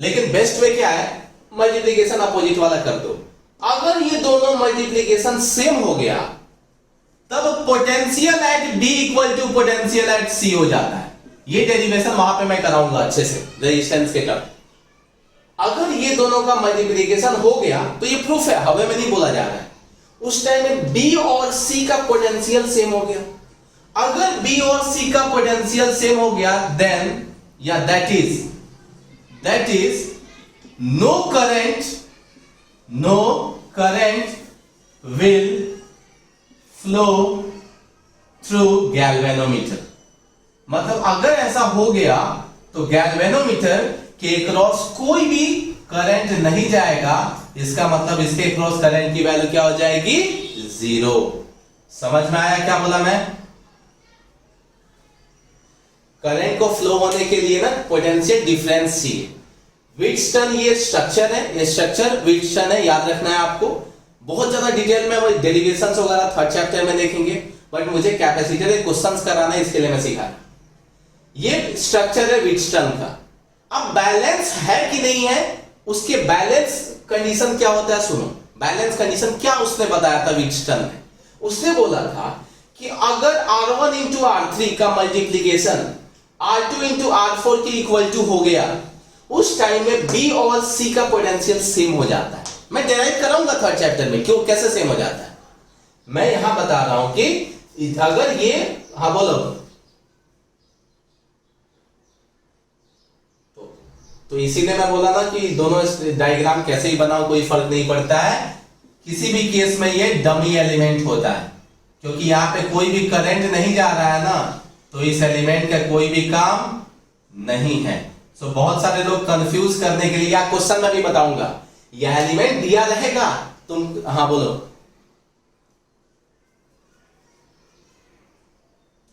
लेकिन बेस्ट वे क्या है, मल्टीप्लिकेशन अपोजिट वाला कर दो। अगर ये दोनों मल्टीप्लिकेशन सेम हो गया, तब potential at B equal to potential at C हो जाता है। ये डेरिवेशन वहां पे मैं कराऊंगा अच्छे से रेजिस्टेंस के टर्म। अगर ये दोनों का मल्टीप्लिकेशन हो गया तो ये प्रूफ है, हवे में नहीं बोला जा रहा है। उस टाइम में B और C का पोटेंशियल सेम हो गया। अगर B और C का पोटेंशियल सेम हो गया, देन या that is no current will flow through galvanometer। मतलब अगर ऐसा हो गया तो गैल्वेनोमीटर के क्रॉस कोई भी करंट नहीं जाएगा, इसका मतलब इसके क्रॉस करंट की वैल्यू क्या हो जाएगी, 0। समझ में आया क्या बोला मैं? करंट को फ्लो होने के लिए ना पोटेंशियल डिफरेंस चाहिए। व्हीटस्टोन ये स्ट्रक्चर है, ये स्ट्रक्चर व्हीटस्टोन है, याद रखना है आपको। बहुत ज्यादा डिटेल में वो डेरिवेशंस वगैरह थर्ड चैप्टर में देखेंगे, बट मुझे कैपेसिटर के क्वेश्चंस कराना है, इसके लिए मैं सिखा रहा हूं। ये स्ट्रक्चर है व्हीटस्टोन का। अब बैलेंस है कि नहीं है, उसके बैलेंस कंडीशन क्या होता है सुनो। बैलेंस कंडीशन क्या उसने बताया था व्हीटस्टोन ने? उसने बोला था कि अगर R1 इंटू R3 का मल्टीप्लीकेशन R2 इंटू R4 के इक्वल टू हो गया, उस टाइम में B और C का पोटेंशियल सेम हो जाता है। मैं डेराइव कराऊंगा थर्ड चैप्टर में क्यों कैसे सेम हो जाता है। मैं यहां बता रहा हूं कि अगर ये, हाँ बोलो, तो इसीलिए मैं बोला ना कि दोनों डायग्राम कैसे ही बनाओ कोई फर्क नहीं पड़ता है। किसी भी केस में ये डमी एलिमेंट होता है, क्योंकि यहां पे कोई भी करंट नहीं जा रहा है ना, तो इस एलिमेंट का कोई भी काम नहीं है। सो बहुत सारे लोग कंफ्यूज करने के लिए, या क्वेश्चन में भी बताऊंगा, यह एलिमेंट दिया रहेगा तुम, हाँ बोलो,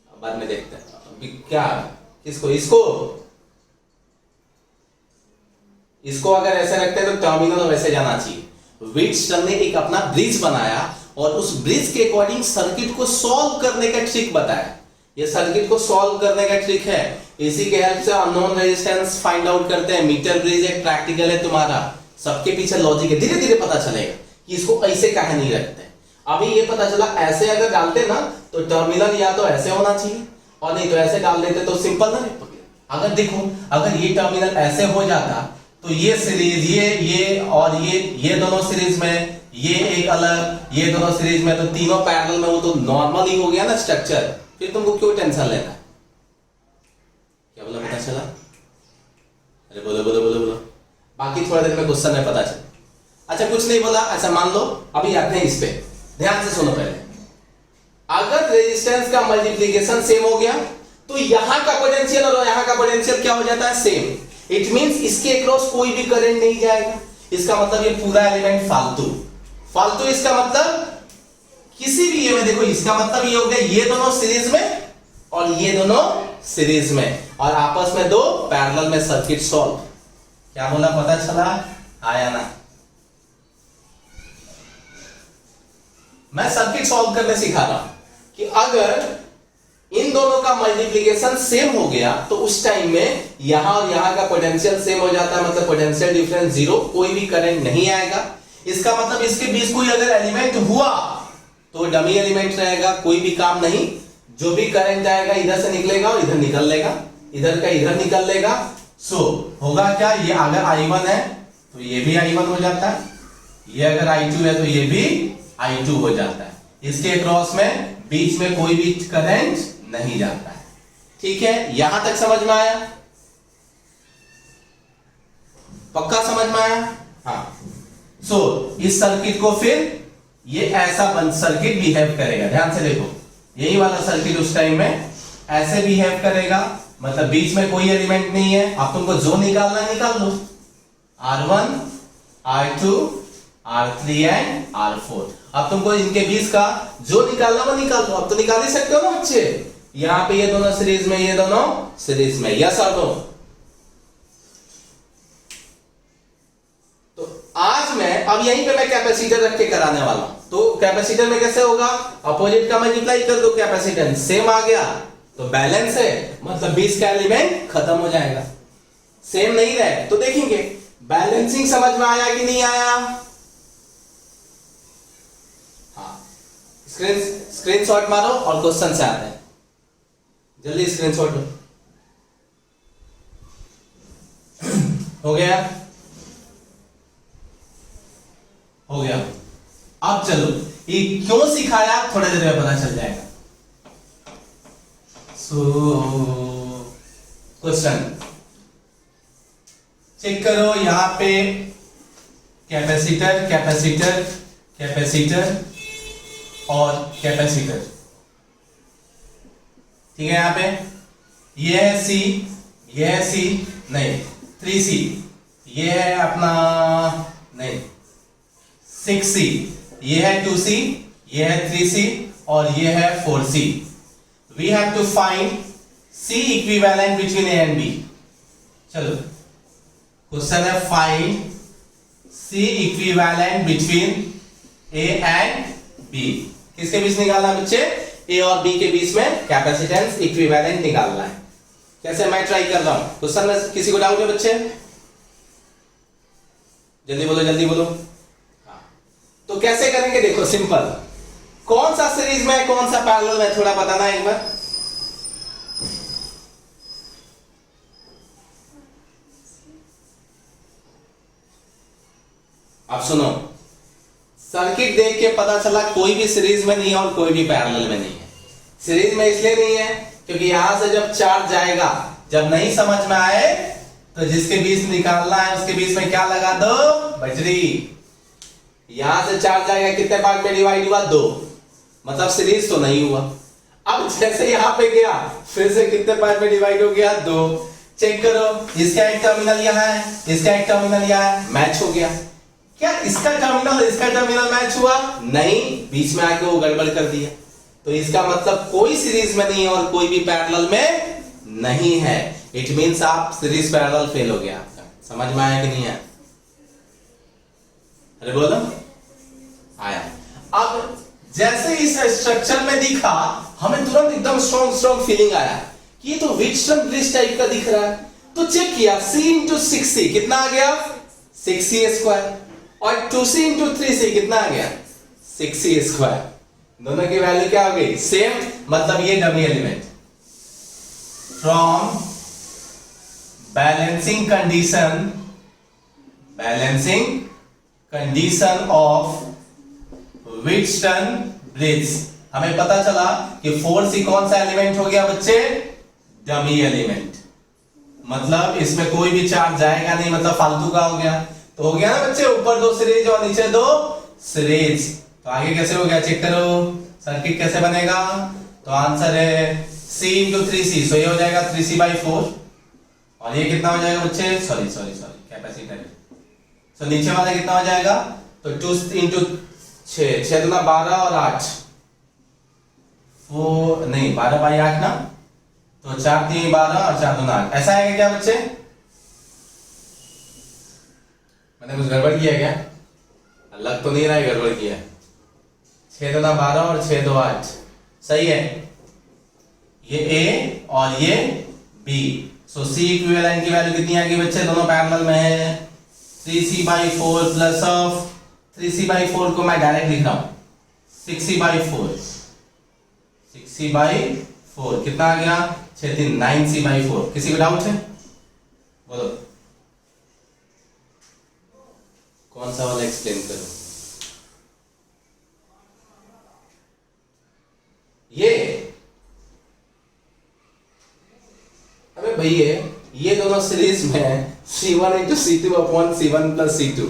बाद में देखते हैं क्या, किसको, इसको अगर ऐसे रखते हैं तो टर्मिनल वैसे जाना चाहिए। व्हीटस्टोन ने एक अपना ब्रिज बनाया और उस ब्रिज के अकॉर्डिंग सर्किट को सॉल्व करने का ट्रिक बताया। ये सर्किट को सॉल्व करने का ट्रिक है, इसी के हेल्प से अननोन रेजिस्टेंस फाइंड आउट करते हैं। मीटर ब्रिज एक प्रैक्टिकल है तुम्हारा, सबके पीछे लॉजिक है, धीरे धीरे पता चलेगा कि इसको ऐसे काहे नहीं रखते। अभी ये पता चला ऐसे अगर डालते ना तो टर्मिनल या तो ऐसे होना चाहिए, और नहीं तो ऐसे डाल देते तो सिंपल ना। अगर देखो, अगर ये टर्मिनल ऐसे हो जाता तो ये सीरीज, ये और ये दोनों सीरीज में, ये एक अलग, ये दोनों सीरीज में, तो तीनों पैरेलल में, वो तो नॉर्मल ही हो गया ना स्ट्रक्चर। फिर तुमको क्यों टेंशन लेना है? क्या बोला, पता चला? अरे बोलो बोलो बोलो बोलो, बाकी थोड़ा देर में क्वेश्चन में पता चला। अच्छा कुछ नहीं बोला, अच्छा मान लो अभी आते हैं इस पे, ध्यान से सुनो पहले। अगर रेजिस्टेंस का मल्टीप्लिकेशन सेम हो गया तो यहां का पोटेंशियल और यहां का पोटेंशियल क्या हो जाता है, सेम। इट मींस इसके अक्रॉस कोई भी करंट नहीं जाएगा। इसका मतलब ये पूरा एलिमेंट फालतू। इसका मतलब किसी भी ये में देखो, इसका मतलब ये हो गया ये दोनों सीरीज में और ये दोनों सीरीज में, और आपस में दो पैरेलल में सर्किट सॉल्व। क्या बोला, पता चला? आया ना? मैं सर्किट सॉल्व करने सिखा रहा हूं कि अगर इन दोनों का मल्टीप्लिकेशन सेम हो गया तो उस टाइम में यहां और यहां का पोटेंशियल सेम हो जाता है, मतलब पोटेंशियल डिफरेंस 0, कोई भी करंट नहीं आएगा। इसका मतलब इसके बीच कोई अगर एलिमेंट हुआ तो डमी एलिमेंट रहेगा, कोई भी काम नहीं। जो भी करंट आएगा इधर से निकलेगा और इधर निकल लेगा, इधर का इधर निकल लेगा। सो होगा क्या, ये अगर I1 है तो ये भी I1 हो जाता है, ये अगर I2 है तो ये भी I2 हो जाता है। इसके अक्रॉस में बीच में कोई भी करंट नहीं जाता है। ठीक है, यहां तक समझ में आया? पक्का समझ में आया? हाँ। सो इस सर्किट को फिर ये ऐसा सर्किट बिहेव करेगा, ध्यान से देखो, यही वाला सर्किट उस टाइम में ऐसे बिहेव करेगा, मतलब बीच में कोई एलिमेंट नहीं है। अब तुमको जो निकालना है निकाल लो, R1, R2, R3 and R4। अब तुमको इनके बीच का जो निकालना वो निकाल लो। अब तो निकाल ही सकते हो ना बच्चे, यहां पे ये दोनों सीरीज में, ये दोनों सीरीज में, यस और नो? तो आज मैं अब यहीं पे मैं कैपेसिटर रख के कराने वाला हूं। तो कैपेसिटर में कैसे होगा, अपोजिट का मल्टीप्लाई कर दो, कैपेसिटेंस सेम आ गया तो बैलेंस है, मतलब बीच का एलिमेंट खत्म हो जाएगा। सेम नहीं रहे तो देखेंगे बैलेंसिंग समझ में आया कि नहीं आया। हाँ, स्क्रीनशॉट मारो और क्वेश्चन से आते हैं, जल्दी स्क्रीनशॉट लो। हो गया, हो गया। अब चलो ये क्यों सिखाया थोड़ी देर में पता चल जाएगा। सो क्वेश्चन चेक करो, यहां पे कैपेसिटर, कैपेसिटर, कैपेसिटर और कैपेसिटर, ठीक है। यहां पे ये है C, ये है C नहीं 3C, ये है अपना नहीं 6C, ये है 2C, ये है 3C और ये है 4C. We have to find C equivalent between A and B. चलो क्वेश्चन है find C equivalent between A and B. किसके बीच निकालना है बच्चे? A और B के बीच में कैपेसिटेंस इक्विवेलेंट निकालना है. कैसे? मैं ट्राई कर रहा हूं. क्वेश्चन में किसी को डाउट है बच्चे? जल्दी बोलो जल्दी बोलो. हाँ. तो कैसे करेंगे? देखो सिंपल. कौन सा सीरीज में कौन सा पैरेलल में, थोड़ा बताना एक बार. अब सुनो, सर्किट देख के पता चला कोई भी सीरीज में नहीं है और कोई भी पैरेलल में नहीं है. सीरीज में इसलिए नहीं है क्योंकि यहां से जब चार्ज जाएगा, जब नहीं समझ में आए तो जिसके बीच निकालना है उसके बीच में क्या लगा दो? बजरी. यहां से चार्ज जाएगा, कितने पार्ट में डिवाइड हुआ? 2. मतलब सीरीज तो नहीं हुआ. अब जैसे यहां पे गया फिर से कितने पार्ट में डिवाइड हो गया? 2. चेक करो, इसका एक टर्मिनल यहां है, इसका एक टर्मिनल यहां है, मैच हो गया. क्या इसका टर्मिनल इसका टर्मिनल मैच हुआ? नहीं, बीच में आके वो गड़बड़ कर दिया. तो इसका मतलब कोई सीरीज में नहीं है और कोई भी पैरेलल में नहीं है. इट मींस आप सीरीज पैरेलल फेल हो गया. आपका समझ में आया कि नहीं आया? अरे बोलो. आया. अब जैसे इस स्ट्रक्चर में दिखा, हमें तुरंत एकदम स्ट्रॉन्ग फीलिंग आया कि ये तो व्हीटस्टोन ब्रिज टाइप का दिख रहा है. तो चेक किया, C इंटू 6C कितना आ गया? 6C square. और 2C इंटू 3C कितना आ गया? 6C square. दोनों की वैल्यू क्या हो गई? सेम. मतलब ये dummy element. From balancing condition of Wheatstone bridge हमें पता चला कि 4C कौन सा एलिमेंट हो गया बच्चे? Dummy element. मतलब इसमें कोई भी चार्ज जाएगा नहीं, मतलब फालतू का हो गया. तो हो गया ना बच्चे, ऊपर 2 सीरीज और नीचे 2 सीरीज. तो आगे कैसे हो गया? चेक करो सर्किट कैसे बनेगा. तो आंसर है C इंटू 3C. सो ये हो जाएगा 3C/4 और ये कितना हो जाएगा बच्चे? Sorry capacitor. सो नीचे वाला कितना हो जाएगा? तो 2 इंटू 6, 6 दूना 12 और 8, 4 नहीं 12/8 ना. तो 4 3 12 और 4 दूना 8. ऐसा है क्या बच्चे? मैंने कुछ गड़बड़ किया क्या? लग तो नहीं रहा है गड़बड़ किया. 6 दूना 12 और 6 2 8. सही है. ये A और ये B. सो C इक्विवेलेंट की वैल्यू कितनी आ गई बच्चे? दोनों पैरेलल में है. 3C/4 प्लस ऑफ 3C/4 को मैं डायरेक्ट लिख रहा हूं 6C/4. 6C/4 कितना आ गया? 6 3 9C/4. किसी को डाउट है? बोलो कौन सा वाला एक्सप्लेन करो. ये अबे भैया ये दोनों सीरीज में C1 into C2 upon C1 plus C2.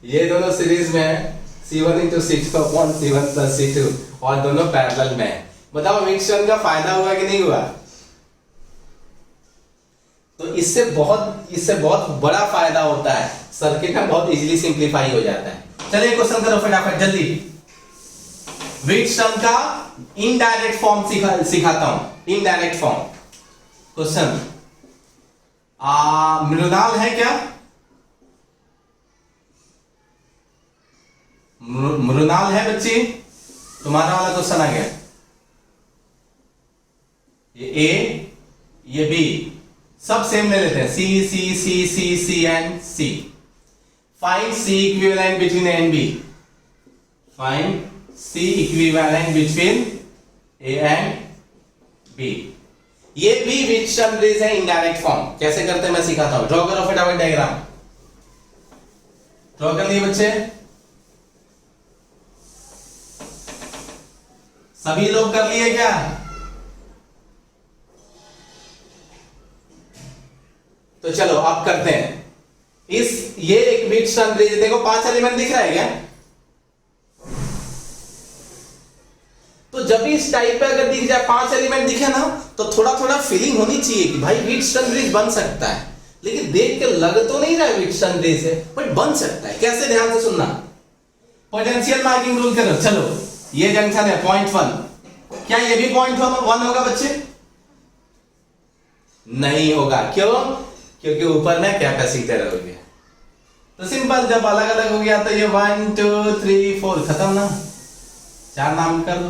ये दोनों सीरीज में C1 into C2 upon C1 plus C2 और दोनों पैरेलल में. बताओ व्हीटस्टोन का फायदा हुआ कि नहीं हुआ? तो इससे बहुत बड़ा फायदा होता है. सर्किट में बहुत इजीली सिंप्लीफाई हो जाता है. चलिए क्वेश्चन करो फटाफट जल्दी. व्हीटस्टोन का इनडायरेक्ट फॉर्म सिखाता हूं. Indirect form. क्वेश्चन मृणाल है क्या? मृणाल है बच्ची? तुम्हारा वाला क्वेश्चन आ गया. ये A ये B सब सेम ले लेते हैं. C and C. Find C equivalent between A and B. Find C equivalent between A and B. ये भी व्हीटस्टोन ब्रिज है इनडायरेक्ट फॉर्म. कैसे करते हैं मैं सिखाता हूं. ड्रॉ करो फटाफट डायग्राम. ड्रॉ कर लिए बच्चे? सभी लोग कर लिए क्या? तो चलो अब करते हैं. ये एक व्हीटस्टोन ब्रिज. देखो 5 एलिमेंट दिख रहा है क्या? तो जब भी इस टाइप पे अगर दिख जाए 5 एलिमेंट दिखे ना, तो थोड़ा फीलिंग होनी चाहिए कि भाई व्हीटस्टोन ब्रिज बन सकता है. लेकिन देख के लग तो नहीं रहा है व्हीटस्टोन ब्रिज है, बट बन सकता है. कैसे? ध्यान से सुनना. पोटेंशियल मार्किंग रूल करो। चलो ये जंक्शन है पॉइंट 1, क्या ये भी पॉइंट 1 होगा बच्चे? नहीं होगा, क्यों? क्योंकि ऊपर में कैपेसिटर हो गया। तो सिंपल, जब अलग अलग हो गया तो ये 1 2 3 4 खत्म ना, 4 नाम कर दो,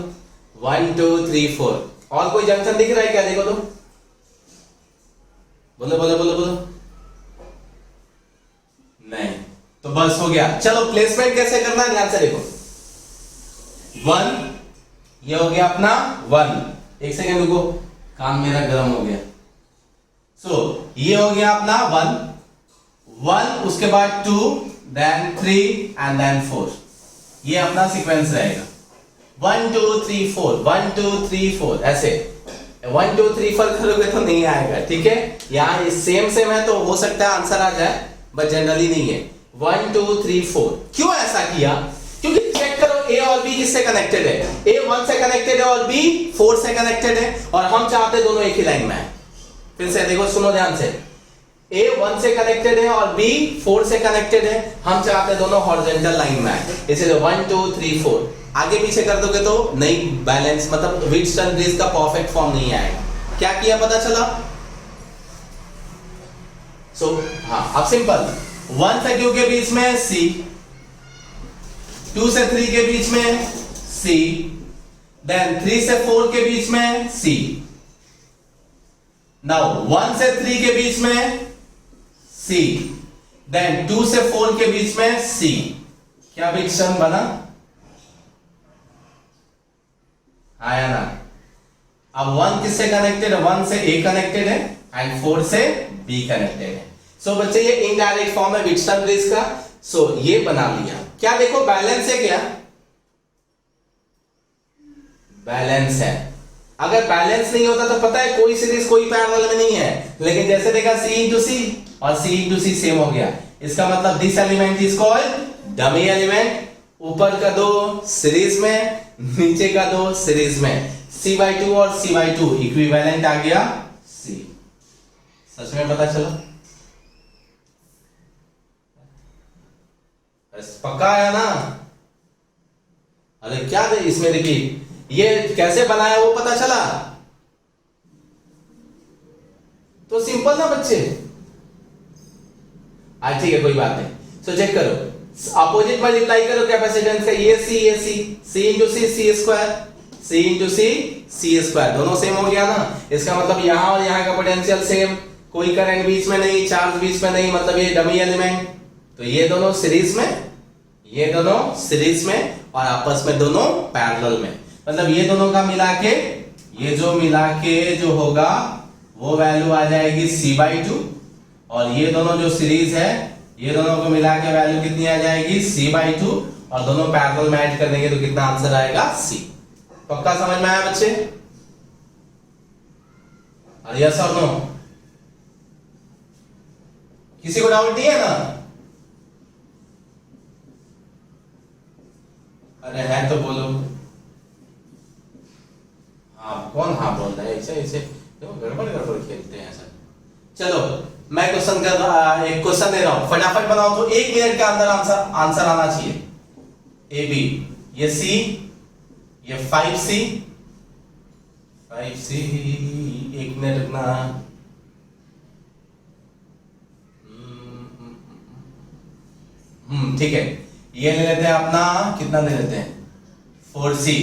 1 2 3 4। और कोई जंक्शन दिख रहा है क्या? देखो तो, बोलो बोलो बोलो बोलो। नहीं, तो बस हो गया। चलो प्लेसमेंट कैसे करना है ध्यान से देखो। 1, ये हो गया अपना 1। एक सेकेंड रुको, काम मेरा गर्म हो गया। ये हो गया अपना 1, उसके बाद 2, देन 3 एंड देन 4। ये अपना सीक्वेंस रहेगा 1 2 3 4 1 2 3 4 ऐसे। 1 2 3 4 करोगे तो नहीं आएगा, ठीक है। यहाँ सेम सेम है तो हो सकता है आंसर आ जाए, बट जनरली नहीं है। 1 2 3 4। क्यों ऐसा किया? क्योंकि चेक करो A और B किससे कनेक्टेड है? A 1 से कनेक्टेड है और B 4 से कनेक्टेड है, और हम चाहते दोनों एक ही लाइन में है। फिर से देखो, सुनो ध्यान से। A 1 से कनेक्टेड है और B 4 से कनेक्टेड है, हम चाहते दोनों हॉरिजॉन्टल लाइन में है। इसलिए 1 2 3 4 आगे पीछे कर दोगे तो नहीं बैलेंस, मतलब व्हीटस्टोन ब्रिज का परफेक्ट फॉर्म नहीं आएगा। क्या किया पता चला? हाँ, अब सिंपल, 1 से 2 के बीच में C, 2 से 3 के बीच में C, देन 3 से 4 के बीच में C। नाउ 1 से 3 के बीच में C, देन 2 से 4 के बीच में C। क्या व्हीटस्टोन बना? आया ना? अब 1 किससे कनेक्टेड है? 1 से A कनेक्टेड है एंड 4 से B कनेक्टेड है। बच्चे ये इनडायरेक्ट फॉर्म है व्हीटस्टोन ब्रिज का। ये बना लिया। क्या देखो, बैलेंस है क्या? बैलेंस है। अगर बैलेंस नहीं होता तो पता है कोई सीरीज कोई पैरेलल में नहीं है, लेकिन जैसे देखा C इंटू C और C इंटू C सेम हो गया, इसका मतलब this element is called dummy element. ऊपर का 2 सीरीज में, नीचे का 2 सीरीज में, C/2 और C/2 इक्विवेलेंट आ गया C। सच में पता चला? पक्का आया ना? अरे क्या दे इसमें, देखिए ये कैसे बनाया वो पता चला? तो सिंपल ना बच्चे। ठीक है, कोई बात नहीं। चेक करो, अपोजिट मल्टीप्लाई करो कैपेसिटेंस का, ये C into C square, C into C square, दोनों सेम हो गया ना। इसका मतलब यहां और यहां का पोटेंशियल सेम, कोई करंट बीच में नहीं, चार्ज बीच में नहीं, मतलब ये डमी एलिमेंट। तो ये दोनों सीरीज में, ये दोनों सीरीज में, और आपस में दोनों पैरेलल में, मतलब ये दोनों का मिला के, ये जो मिला के जो होगा वो वैल्यू आ जाएगी C/2, और ये दोनों जो सीरीज है ये दोनों को मिला के वैल्यू कितनी आ जाएगी? C/2, और दोनों पैरेलल में ऐड कर देंगे तो कितना आंसर आएगा? C। पक्का समझ में आया बच्चे? अरे यस और नो? किसी को डाउट नहीं है ना? अरे है तो बोलो। हाँ, कौन हाँ बोल रहा है? ऐसे गड़बड़ गड़बड़ खेलते हैं सर। चलो मैं क्वेश्चन कर एक क्वेश्चन दे रहा हूं, फटाफट बनाओ तो 1 मिनट के अंदर आंसर आना चाहिए। ए बी, ये C, ये 5C, 1 मिनट रुकना। ठीक है, ये ले लेते हैं अपना, कितना ले लेते हैं? 4C,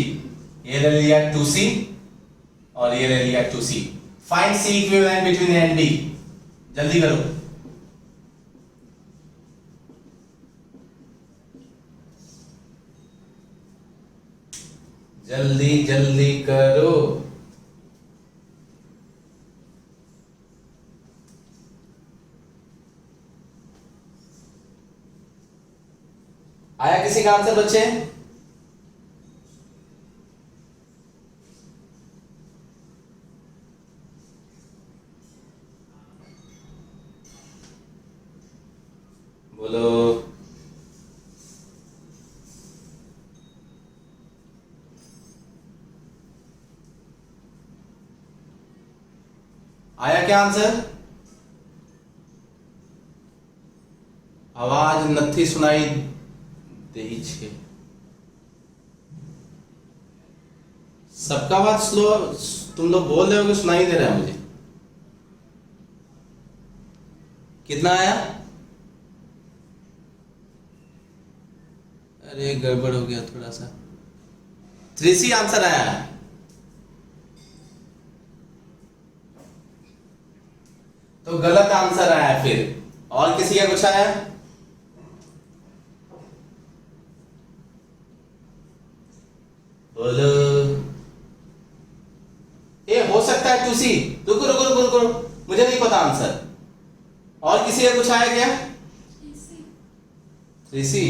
ये ले लिया 2C, और ये ले लिया 2C। Find C equivalent between A and B। जल्दी करो। जल्दी जल्दी करो। आया किसी का आंसर बच्चे? बोलो। आया क्या आंसर? आवाज नथी सुनाई दे छे। सबका आवाज स्लो, तुम लोग बोल रहे हो कि सुनाई दे रहा है मुझे? कितना आया? अरे गड़बड़ हो गया थोड़ा सा। 3C आंसर आया है। तो गलत आंसर आया फिर। और किसी का कुछ आया? बोलो। ये हो सकता है 2C। रुको रुको रुको रुको, मुझे नहीं पता आंसर। और किसी का कुछ आया क्या? 3C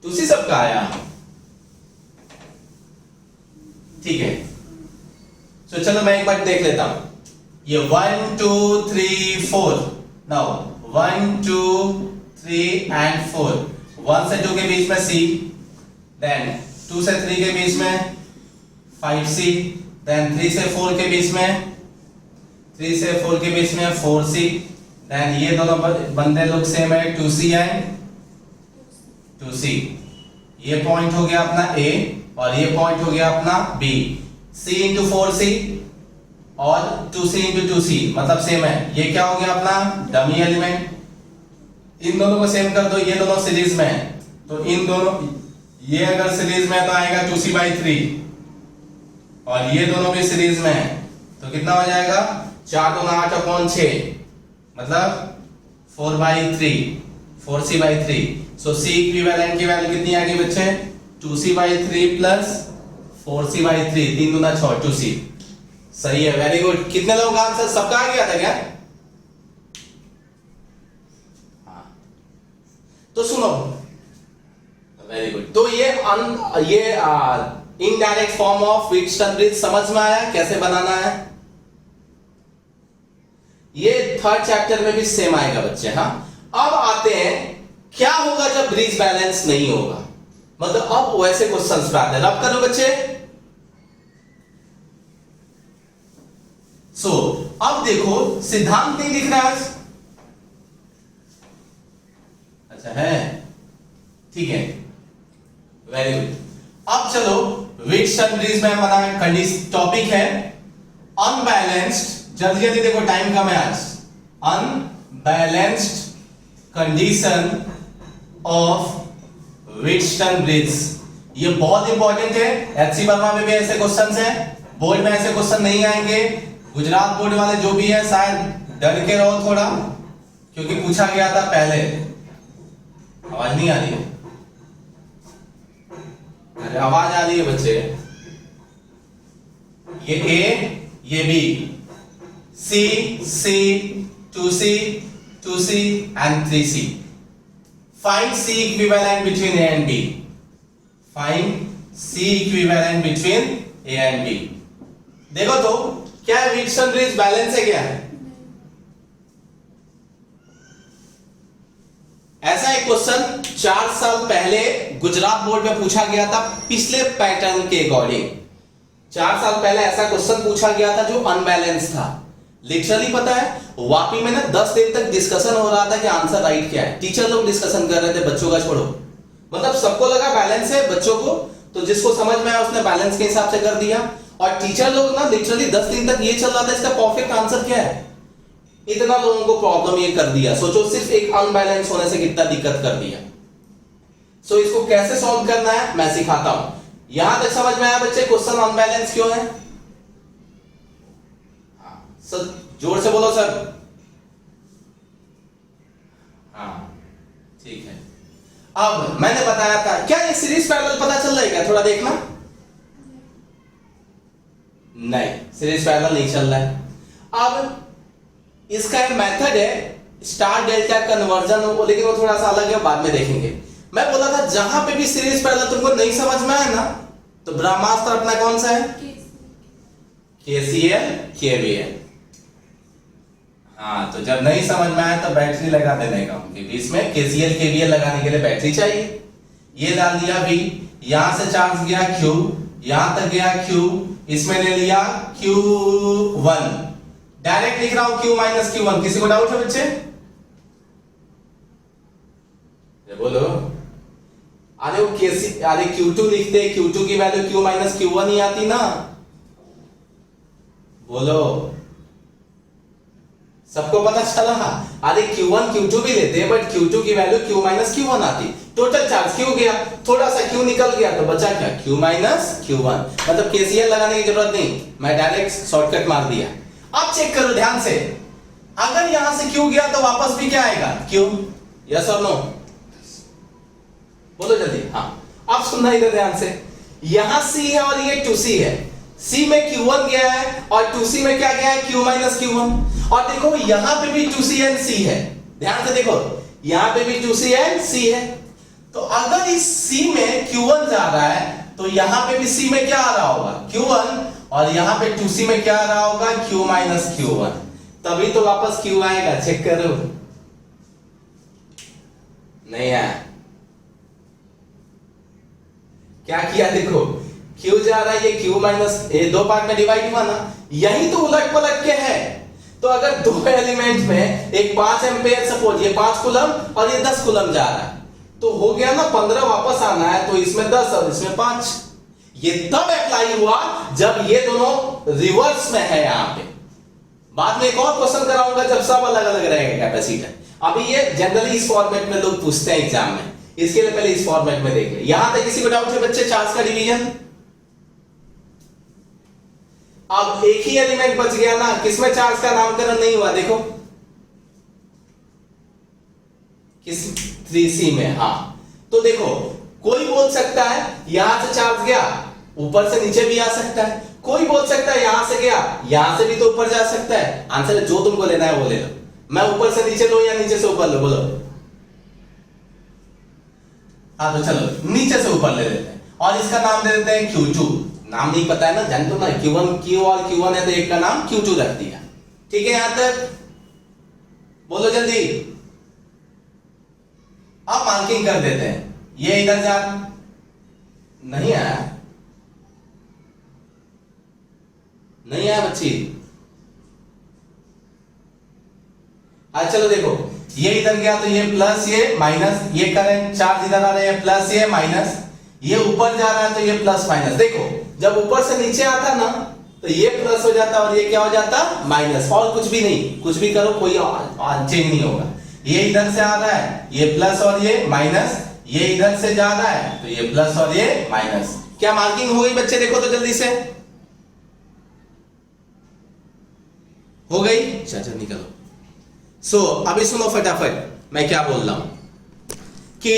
2C सबका आया। ठीक है, तो चलो मैं एक बार देख लेता हूं। ये 1 2 3 4, नाउ 1 2 3 एंड 4, 1 से 2 के बीच में C, देन 2 से 3 के बीच में 5C, देन 3 से 4 के बीच में 3 से 4 के बीच में 4C, देन ये दोनों बंदे लोग सेम है 2C एंड 2C। ये पॉइंट हो गया अपना A और ये पॉइंट हो गया अपना B। C इंटू 4C और 2C इंटू 2C मतलब सेम है। ये क्या हो गया अपना डमी एलिमेंट। इन दोनों को सेम कर दो, ये दोनों सीरीज में है तो इन दोनों, ये अगर सीरीज में है तो आएगा 2C/3 और ये दोनों भी सीरीज में है तो कितना हो जाएगा 4 2 8/6 मतलब 4/3, 4C/3। सो C इक्विवेलेंट की वैल्यू कितनी आ गई बच्चे? 2C/3 प्लस 4C/3, 3 दूना 6, 2C। सही है, वेरी गुड। कितने लोगों का आंसर सबका आ गया था क्या? हाँ, तो सुनो, वेरी गुड। तो ये indirect form of Wheatstone bridge समझ में आया कैसे बनाना है? ये थर्ड चैप्टर में भी सेम आएगा बच्चे। हाँ, अब आते हैं क्या होगा जब ब्रिज बैलेंस नहीं होगा, मतलब अब वैसे क्वेश्चंस पे आते हैं। रब करो बच्चे। अब देखो सिद्धांत नहीं दिख रहा है। अच्छा है, ठीक है, वेरी गुड। अब चलो व्हीटस्टोन ब्रिज में हमारा कंडीशन टॉपिक है अनबैलेंस्ड। जल्दी जल्दी देखो, टाइम कम है आज। Unbalanced condition of Wheatstone bridge. ये बहुत इंपॉर्टेंट है। एचसी वर्मा में भी ऐसे क्वेश्चंस हैं, बोर्ड में ऐसे क्वेश्चन नहीं आएंगे। गुजरात बोर्ड वाले जो भी है शायद डर के रहो थोड़ा, क्योंकि पूछा गया था पहले। आवाज नहीं आ रही है? अरे आवाज आ रही है बच्चे। ये A, ये B, C, C, 2C, 2C and 3C. Find C equivalent between A and B. Find C equivalent between A and B. देखो तो क्या व्हीटस्टोन ब्रिज बैलेंस है क्या? ऐसा एक क्वेश्चन 4 साल पहले गुजरात बोर्ड में पूछा गया था पिछले पैटर्न के अकॉर्डिंग। 4 साल पहले ऐसा क्वेश्चन पूछा गया था जो अनबैलेंस था। लिटरली पता है वापी में ना 10 दिन तक डिस्कशन हो रहा था कि आंसर राइट क्या है। टीचर लोग डिस्कशन कर रहे थे, बच्चों का छोड़ो। मतलब सबको लगा बैलेंस है बच्चों को, तो जिसको समझ में आया उसने बैलेंस के हिसाब से कर दिया। और टीचर लोग ना लिटरली 10 दिन तक ये चल रहा था इसका परफेक्ट आंसर क्या है। इतना लोगों को प्रॉब्लम ये कर दिया। सोचो सिर्फ एक अनबैलेंस होने से कितना दिक्कत कर दिया। सो इसको कैसे सॉल्व करना है मैं सिखाता हूं। यहां तक समझ में आया बच्चे क्वेश्चन अनबैलेंस क्यों है? सर जोर से बोलो सर। हाँ ठीक है। अब मैंने बताया था, क्या ये सीरीज पैरेलल पता चल रहा है क्या? थोड़ा देखना। नहीं, सीरीज पैरेलल नहीं चल रहा है। अब इसका एक मेथड है स्टार डेल्टा कन्वर्जन, लेकिन वो थोड़ा सा अलग है, बाद में देखेंगे। मैं बोला था जहां पे भी सीरीज पैरेलल तुमको नहीं समझ में आया ना, तो ब्रह्मास्त्र अपना कौन सा है? KCL KVL। हाँ, तो जब नहीं समझ में आया तो बैटरी लगा देने का उनके बीच में। KCL KVL लगाने के लिए बैटरी चाहिए। ये डाल दिया V, यहां से चार्ज गया Q, यहां तक गया Q, इसमें ले लिया Q1। डायरेक्ट लिख रहा हूं Q माइनस Q1। किसी को डाउट है बच्चे? ये बोलो। अरे वो कैसी, अरे Q2 लिखते, Q2 की वैल्यू Q माइनस Q1 ही आती ना। बोलो, सबको पता चला? अरे Q1 Q2 भी लेते हैं, बट Q2 की वैल्यू Q माइनस Q1 आती। टोटल चार्ज Q गया, थोड़ा सा Q निकल गया, तो बचा क्या? Q minus Q1। मतलब KCL लगाने की जरूरत नहीं, मैं डायरेक्ट शॉर्टकट मार दिया। अब चेक करो ध्यान से, अगर यहां से Q गया तो वापस भी क्या आएगा? Q। यस और नो? बोलो जल्दी। हाँ, अब सुनना इधर ध्यान से, यहां C है और ये 2C है। C में Q1 गया है और 2C में क्या गया है? Q minus Q1। और देखो यहां पे भी 2C एंड C है, ध्यान से देखो, यहां पे भी 2C एंड C है। तो अगर इस C में Q1 जा रहा है तो यहां पे भी C में क्या आ रहा होगा? Q1। और यहां पे 2C में क्या आ रहा होगा? Q minus Q1। तभी तो वापस Q आएगा। चेक करो, नहीं आया? क्या किया देखो, Q जा रहा है, ये Q माइनस, ये दो पार्ट में डिवाइड हुआ ना, यही तो उलट पलट के है। तो अगर दो एलिमेंट में एक 5 एम्पेयर, सपोज ये 5 कूलम और ये 10 कूलम जा रहा है, तो हो गया ना 15 वापस आना है, तो इसमें 10 और इसमें 5। ये तब अप्लाई हुआ जब ये दोनों रिवर्स में है। यहां पे बाद में एक और क्वेश्चन कराऊंगा जब सब अलग अलग रहेगा कैपेसिटर। अभी ये जनरली इस फॉर्मेट में लोग पूछते हैं एग्जाम में, इसके लिए पहले इस फॉर्मेट में देख ले। यहां तक किसी को डाउट है बच्चे चार्ज का डिवीजन? अब एक ही एलिमेंट बच गया ना, किसमें चार्ज का नामकरण नहीं हुआ? देखो किस 3C में। हाँ, तो देखो कोई बोल सकता है यहां से चार्ज गया, ऊपर से नीचे भी आ सकता है। कोई बोल सकता है यहां से गया, यहां से भी तो ऊपर जा सकता है। आंसर जो तुमको लेना है वो ले लो। मैं ऊपर से नीचे लो या नीचे से ऊपर लो? बोलो। हाँ तो चलो नीचे से ऊपर ले लेते हैं और इसका नाम दे देते हैं Q2। नाम नहीं पता है ना, जान तो ना, Q1 Q और Q1 है तो एक का नाम Q2 रख दिया। ठीक है यहां तक? बोलो जल्दी। अब मार्किंग कर देते हैं, ये इधर जा, नहीं आया, नहीं आया बच्ची। आज चलो देखो, ये इधर गया तो ये प्लस ये माइनस, ये करंट चार्ज इधर आ रहे हैं प्लस ये माइनस, ये ऊपर जा रहा है तो ये प्लस माइनस। देखो जब ऊपर से नीचे आता ना तो ये प्लस हो जाता और ये क्या हो जाता? माइनस। और कुछ भी नहीं, कुछ भी करो कोई चेंज नहीं होगा। ये इधर से आ रहा है, ये प्लस और ये माइनस, ये इधर से जा रहा है तो ये प्लस और ये माइनस। क्या मार्किंग हो गई बच्चे? देखो तो जल्दी से, हो गई? चलो निकलो। अभी सुनो फटाफट मैं क्या बोल रहा हूं कि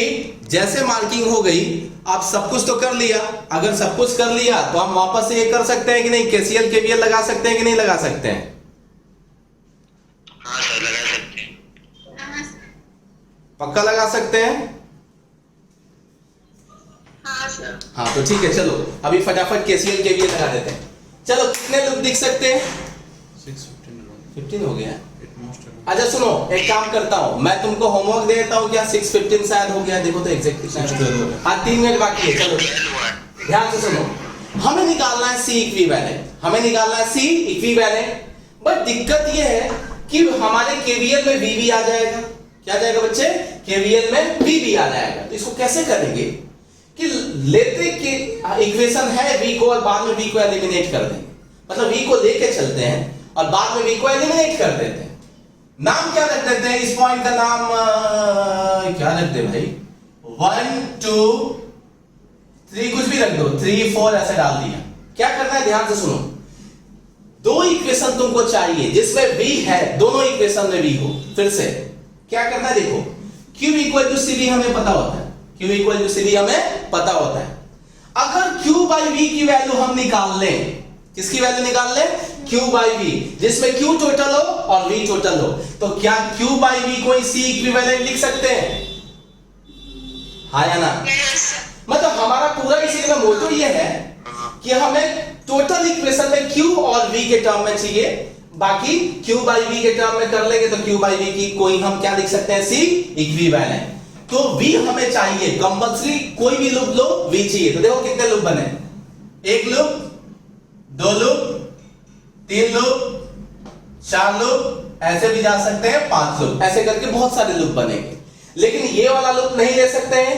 जैसे मार्किंग हो गई, आप सब कुछ तो कर लिया। अगर सब कुछ कर लिया तो हम वापस से ये कर सकते हैं कि नहीं? KCL KVL लगा सकते हैं कि नहीं लगा सकते हैं? हाँ सर लगा सकते हैं। पक्का लगा सकते हैं? हाँ सर। हाँ तो ठीक है, चलो अभी फटाफट KCL KVL लगा देते हैं। चलो कितने लूप दिख सकते हैं? 15 हो गया। अच्छा सुनो, एक काम करता हूं, मैं तुमको होमवर्क दे देता हूं। क्या 6:15 शायद हो गया? देखो तो एग्जैक्ट कितना है। हाँ 3 मिनट बाकी है। चलो ध्यान से सुनो, हमें निकालना है C इक्विवेलेंट, हमें निकालना है C इक्विवेलेंट। बट दिक्कत ये है कि हमारे KVL में V भी आ जाएगा। क्या जाएगा बच्चे? KVL में V भी आ जाएगा। तो इसको कैसे करेंगे कि लेते कि इक्वेशन है V को और बाद में V को एलिमिनेट कर देंगे। मतलब V को लेके चलते हैं और बाद में V को एलिमिनेट कर देते हैं। नाम क्या रख देते हैं? इस पॉइंट का नाम क्या रख दे भाई? 1 2 3 कुछ भी रख दो, 3 4 ऐसे डाल दिया। क्या करना है ध्यान से सुनो, दो इक्वेशन तुमको चाहिए जिसमें V है, दोनों इक्वेशन में V हो। फिर से क्या करना है देखो, Q इक्वल टू CV हमें पता होता है, Q इक्वल टू CV हमें पता होता है। अगर Q बाई V की वैल्यू हम निकाल लें, किसकी वैल्यू निकाल लें? Q बाई V, जिसमें Q टोटल हो और V टोटल हो, तो क्या Q बाई V को C इक्विवेलेंट लिख सकते हैं? हाँ या ना? मतलब हमारा पूरा इसी में मोटो ये है कि हमें टोटल इक्वेशन में Q और V के टर्म में चाहिए, बाकी Q बाई V के टर्म में कर लेंगे तो Q बाई V की कोई हम क्या लिख सकते हैं? C equivalent. तो V हमें चाहिए कंपल्सरी, कोई भी लूप लो V चाहिए। तो देखो कितने लूप बने, एक लूप, 2 लूप, 3 लूप, 4 लूप, ऐसे भी जा सकते हैं 5 लूप, ऐसे करके बहुत सारे लूप बनेंगे। लेकिन ये वाला लूप नहीं ले सकते हैं,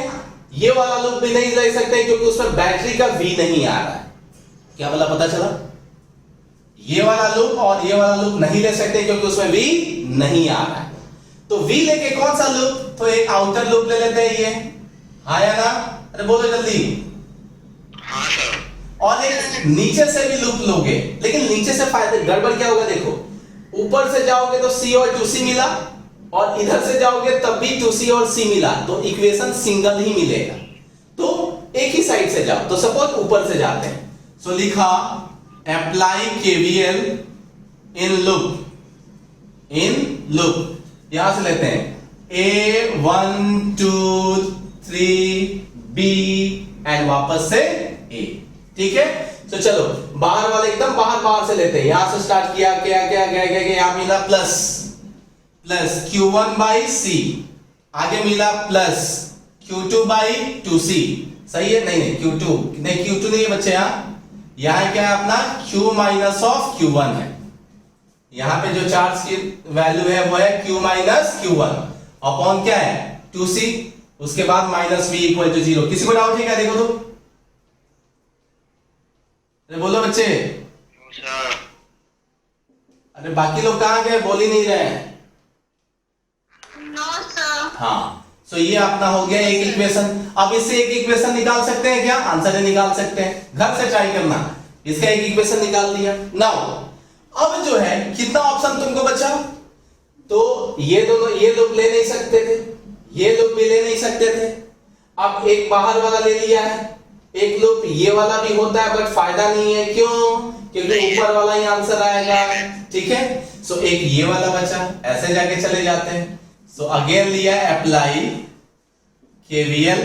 ये वाला लूप भी नहीं ले सकते क्योंकि उसमें बैटरी का V नहीं आ रहा है। क्या बोला, पता चला? ये वाला लूप और ये वाला लूप नहीं ले सकते क्योंकि उसमें V नहीं आ रहा है। तो V लेके कौन सा लूप? तो एक आउटर लूप ले लेते हैं ये, हाँ या ना? अरे बोलो जल्दी। हाँ सर। और एक नीचे से भी लूप लोगे, लेकिन नीचे से फायदे गड़बड़ क्या होगा देखो, ऊपर से जाओगे तो C और 2C मिला, और इधर से जाओगे तब भी 2C और C मिला, तो इक्वेशन सिंगल ही मिलेगा। तो एक ही साइड से जाओ, तो सपोज ऊपर से जाते हैं, सो लिखा अप्लाई KVL इन लूप, यहां से लेते हैं A 1 2 3 B एंड वापस से A, ठीक है? तो चलो बाहर वाले एकदम बाहर से लेते हैं, यहां से स्टार्ट किया, क्या क्या क्या क्या यहां मिला प्लस Q1 by C, आगे मिला प्लस Q2 by 2C, सही है? नहीं Q2 नहीं है बच्चे, यहाँ क्या है अपना Q माइनस ऑफ Q1 है, यहाँ पे जो चार्ज की वैल्यू है वो है Q माइनस Q1 अपॉन क्या है 2C, उसके बाद माइनस V इक्वल टू 0। किसी को डाउट है क्या? देखो तो, अरे बोलो बच्चे। अरे बाकी लोग कहाँ गए, बोल ही नहीं रहे हैं। No sir. हाँ, सो ये अपना हो गया एक इक्वेशन। अब इससे एक इक्वेशन निकाल सकते हैं क्या? आंसर है निकाल सकते हैं, घर से ट्राई करना। इसका एक इक्वेशन निकाल दिया। नाउ अब जो है कितना ऑप्शन तुमको बचा? तो ये दोनों, ये लूप ले नहीं सकते थे, ये लूप भी ले नहीं सकते थे। अब एक बाहर वाला ले लिया है, एक लूप ये वाला भी होता है बट फायदा नहीं है, क्यों? क्योंकि ऊपर वाला ही आंसर आएगा, ठीक है? सो एक ये वाला बचा, ऐसे जाके चले जाते हैं। सो अगेन लिया apply KVL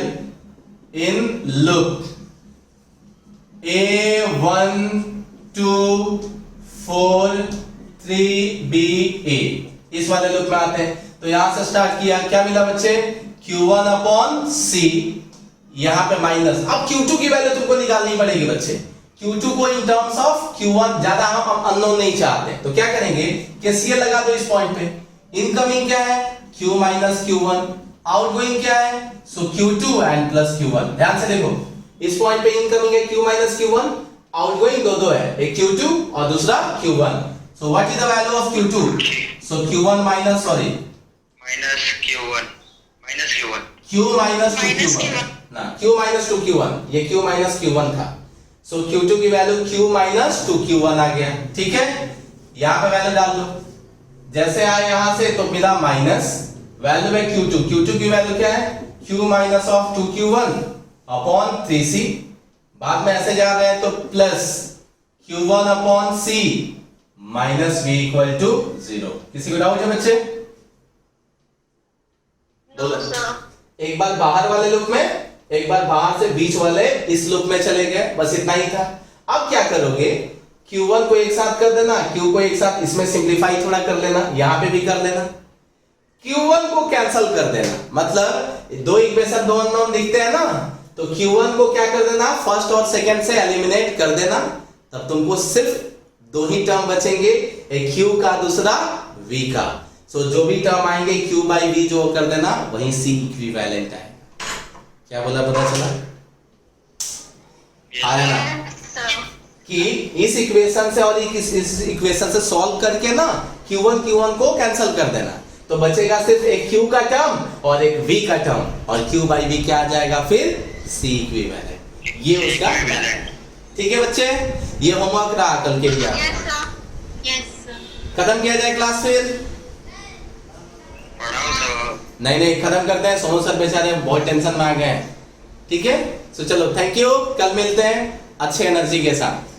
in loop A 1 2 4 3 B A, इस वाले लूप में आते हैं। तो यहां से स्टार्ट किया, क्या मिला बच्चे? Q1 अपॉन C, यहां पे माइनस। अब Q2 की वैल्यू तुमको निकालनी पड़ेगी बच्चे। Q2 को इन टर्म्स ऑफ Q1, ज्यादा हम अननोन नहीं चाहते, तो क्या करेंगे? KCL लगा दो इस पॉइंट पे। इनकमिंग क्या है? Q माइनस Q1, आउटगोइंग क्या है? सो Q2 एंड प्लस Q1। ध्यान से देखो, इस पॉइंट पे इनकमिंग है Q माइनस Q1, आउटगोइंग दो है, एक Q2 और दूसरा Q1। So what is the value of Q2? So Q1 minus, sorry minus Q1 Q minus 2Q1 ना, Q माइनस 2Q1, ये Q माइनस Q1 था। सो Q2 की वैल्यू Q माइनस 2Q1 आ गया, ठीक है? यहां पे वैल्यू डाल दो, जैसे आए यहां से तो मिला माइनस, वैल्यू है Q2 की वैल्यू क्या है? Q minus of 2Q1 upon 3C, बाद में ऐसे जा रहे हैं तो plus Q1 upon C minus V equal to 0। किसी को डाउट है बच्चे? No sir. एक बार बाहर वाले लूप में, एक बार बाहर से बीच वाले इस लूप में चले गए, बस इतना ही था। अब क्या करोगे? Q1 को एक साथ कर देना, Q को एक साथ इसमें सिंप्लीफाई थोड़ा कर लेना, यहां पे भी कर लेना, Q1 को कैंसिल कर देना, मतलब दो इक्वेशन दो अननोन दिखते हैं ना, तो Q1 को क्या कर देना? फर्स्ट और सेकंड से एलिमिनेट कर देना, तब तुमको सिर्फ दो ही टर्म बचेंगे, एक Q का, दूसरा V का। सो जो भी टर्म आएंगे Q बाई V जो कर देना, वही C इक्विवेलेंट है। क्या बोला, पता चला? आया ना? कि इस इक्वेशन से और इस इक्वेशन से सॉल्व करके ना Q1 को कैंसिल कर देना, तो बचेगा सिर्फ एक Q का टर्म और एक V का टर्म, और Q बाई V क्या आ जाएगा फिर? C equivalent. ये उसका, ठीक है बच्चे? ये होमवर्क रहा कल के लिए। Yes sir. खत्म किया जाए क्लास फिर? नहीं खत्म करते हैं, सोनू सर बेचारे बहुत टेंशन में आ गए हैं, ठीक है? सो चलो, थैंक यू, कल मिलते हैं अच्छे एनर्जी के साथ।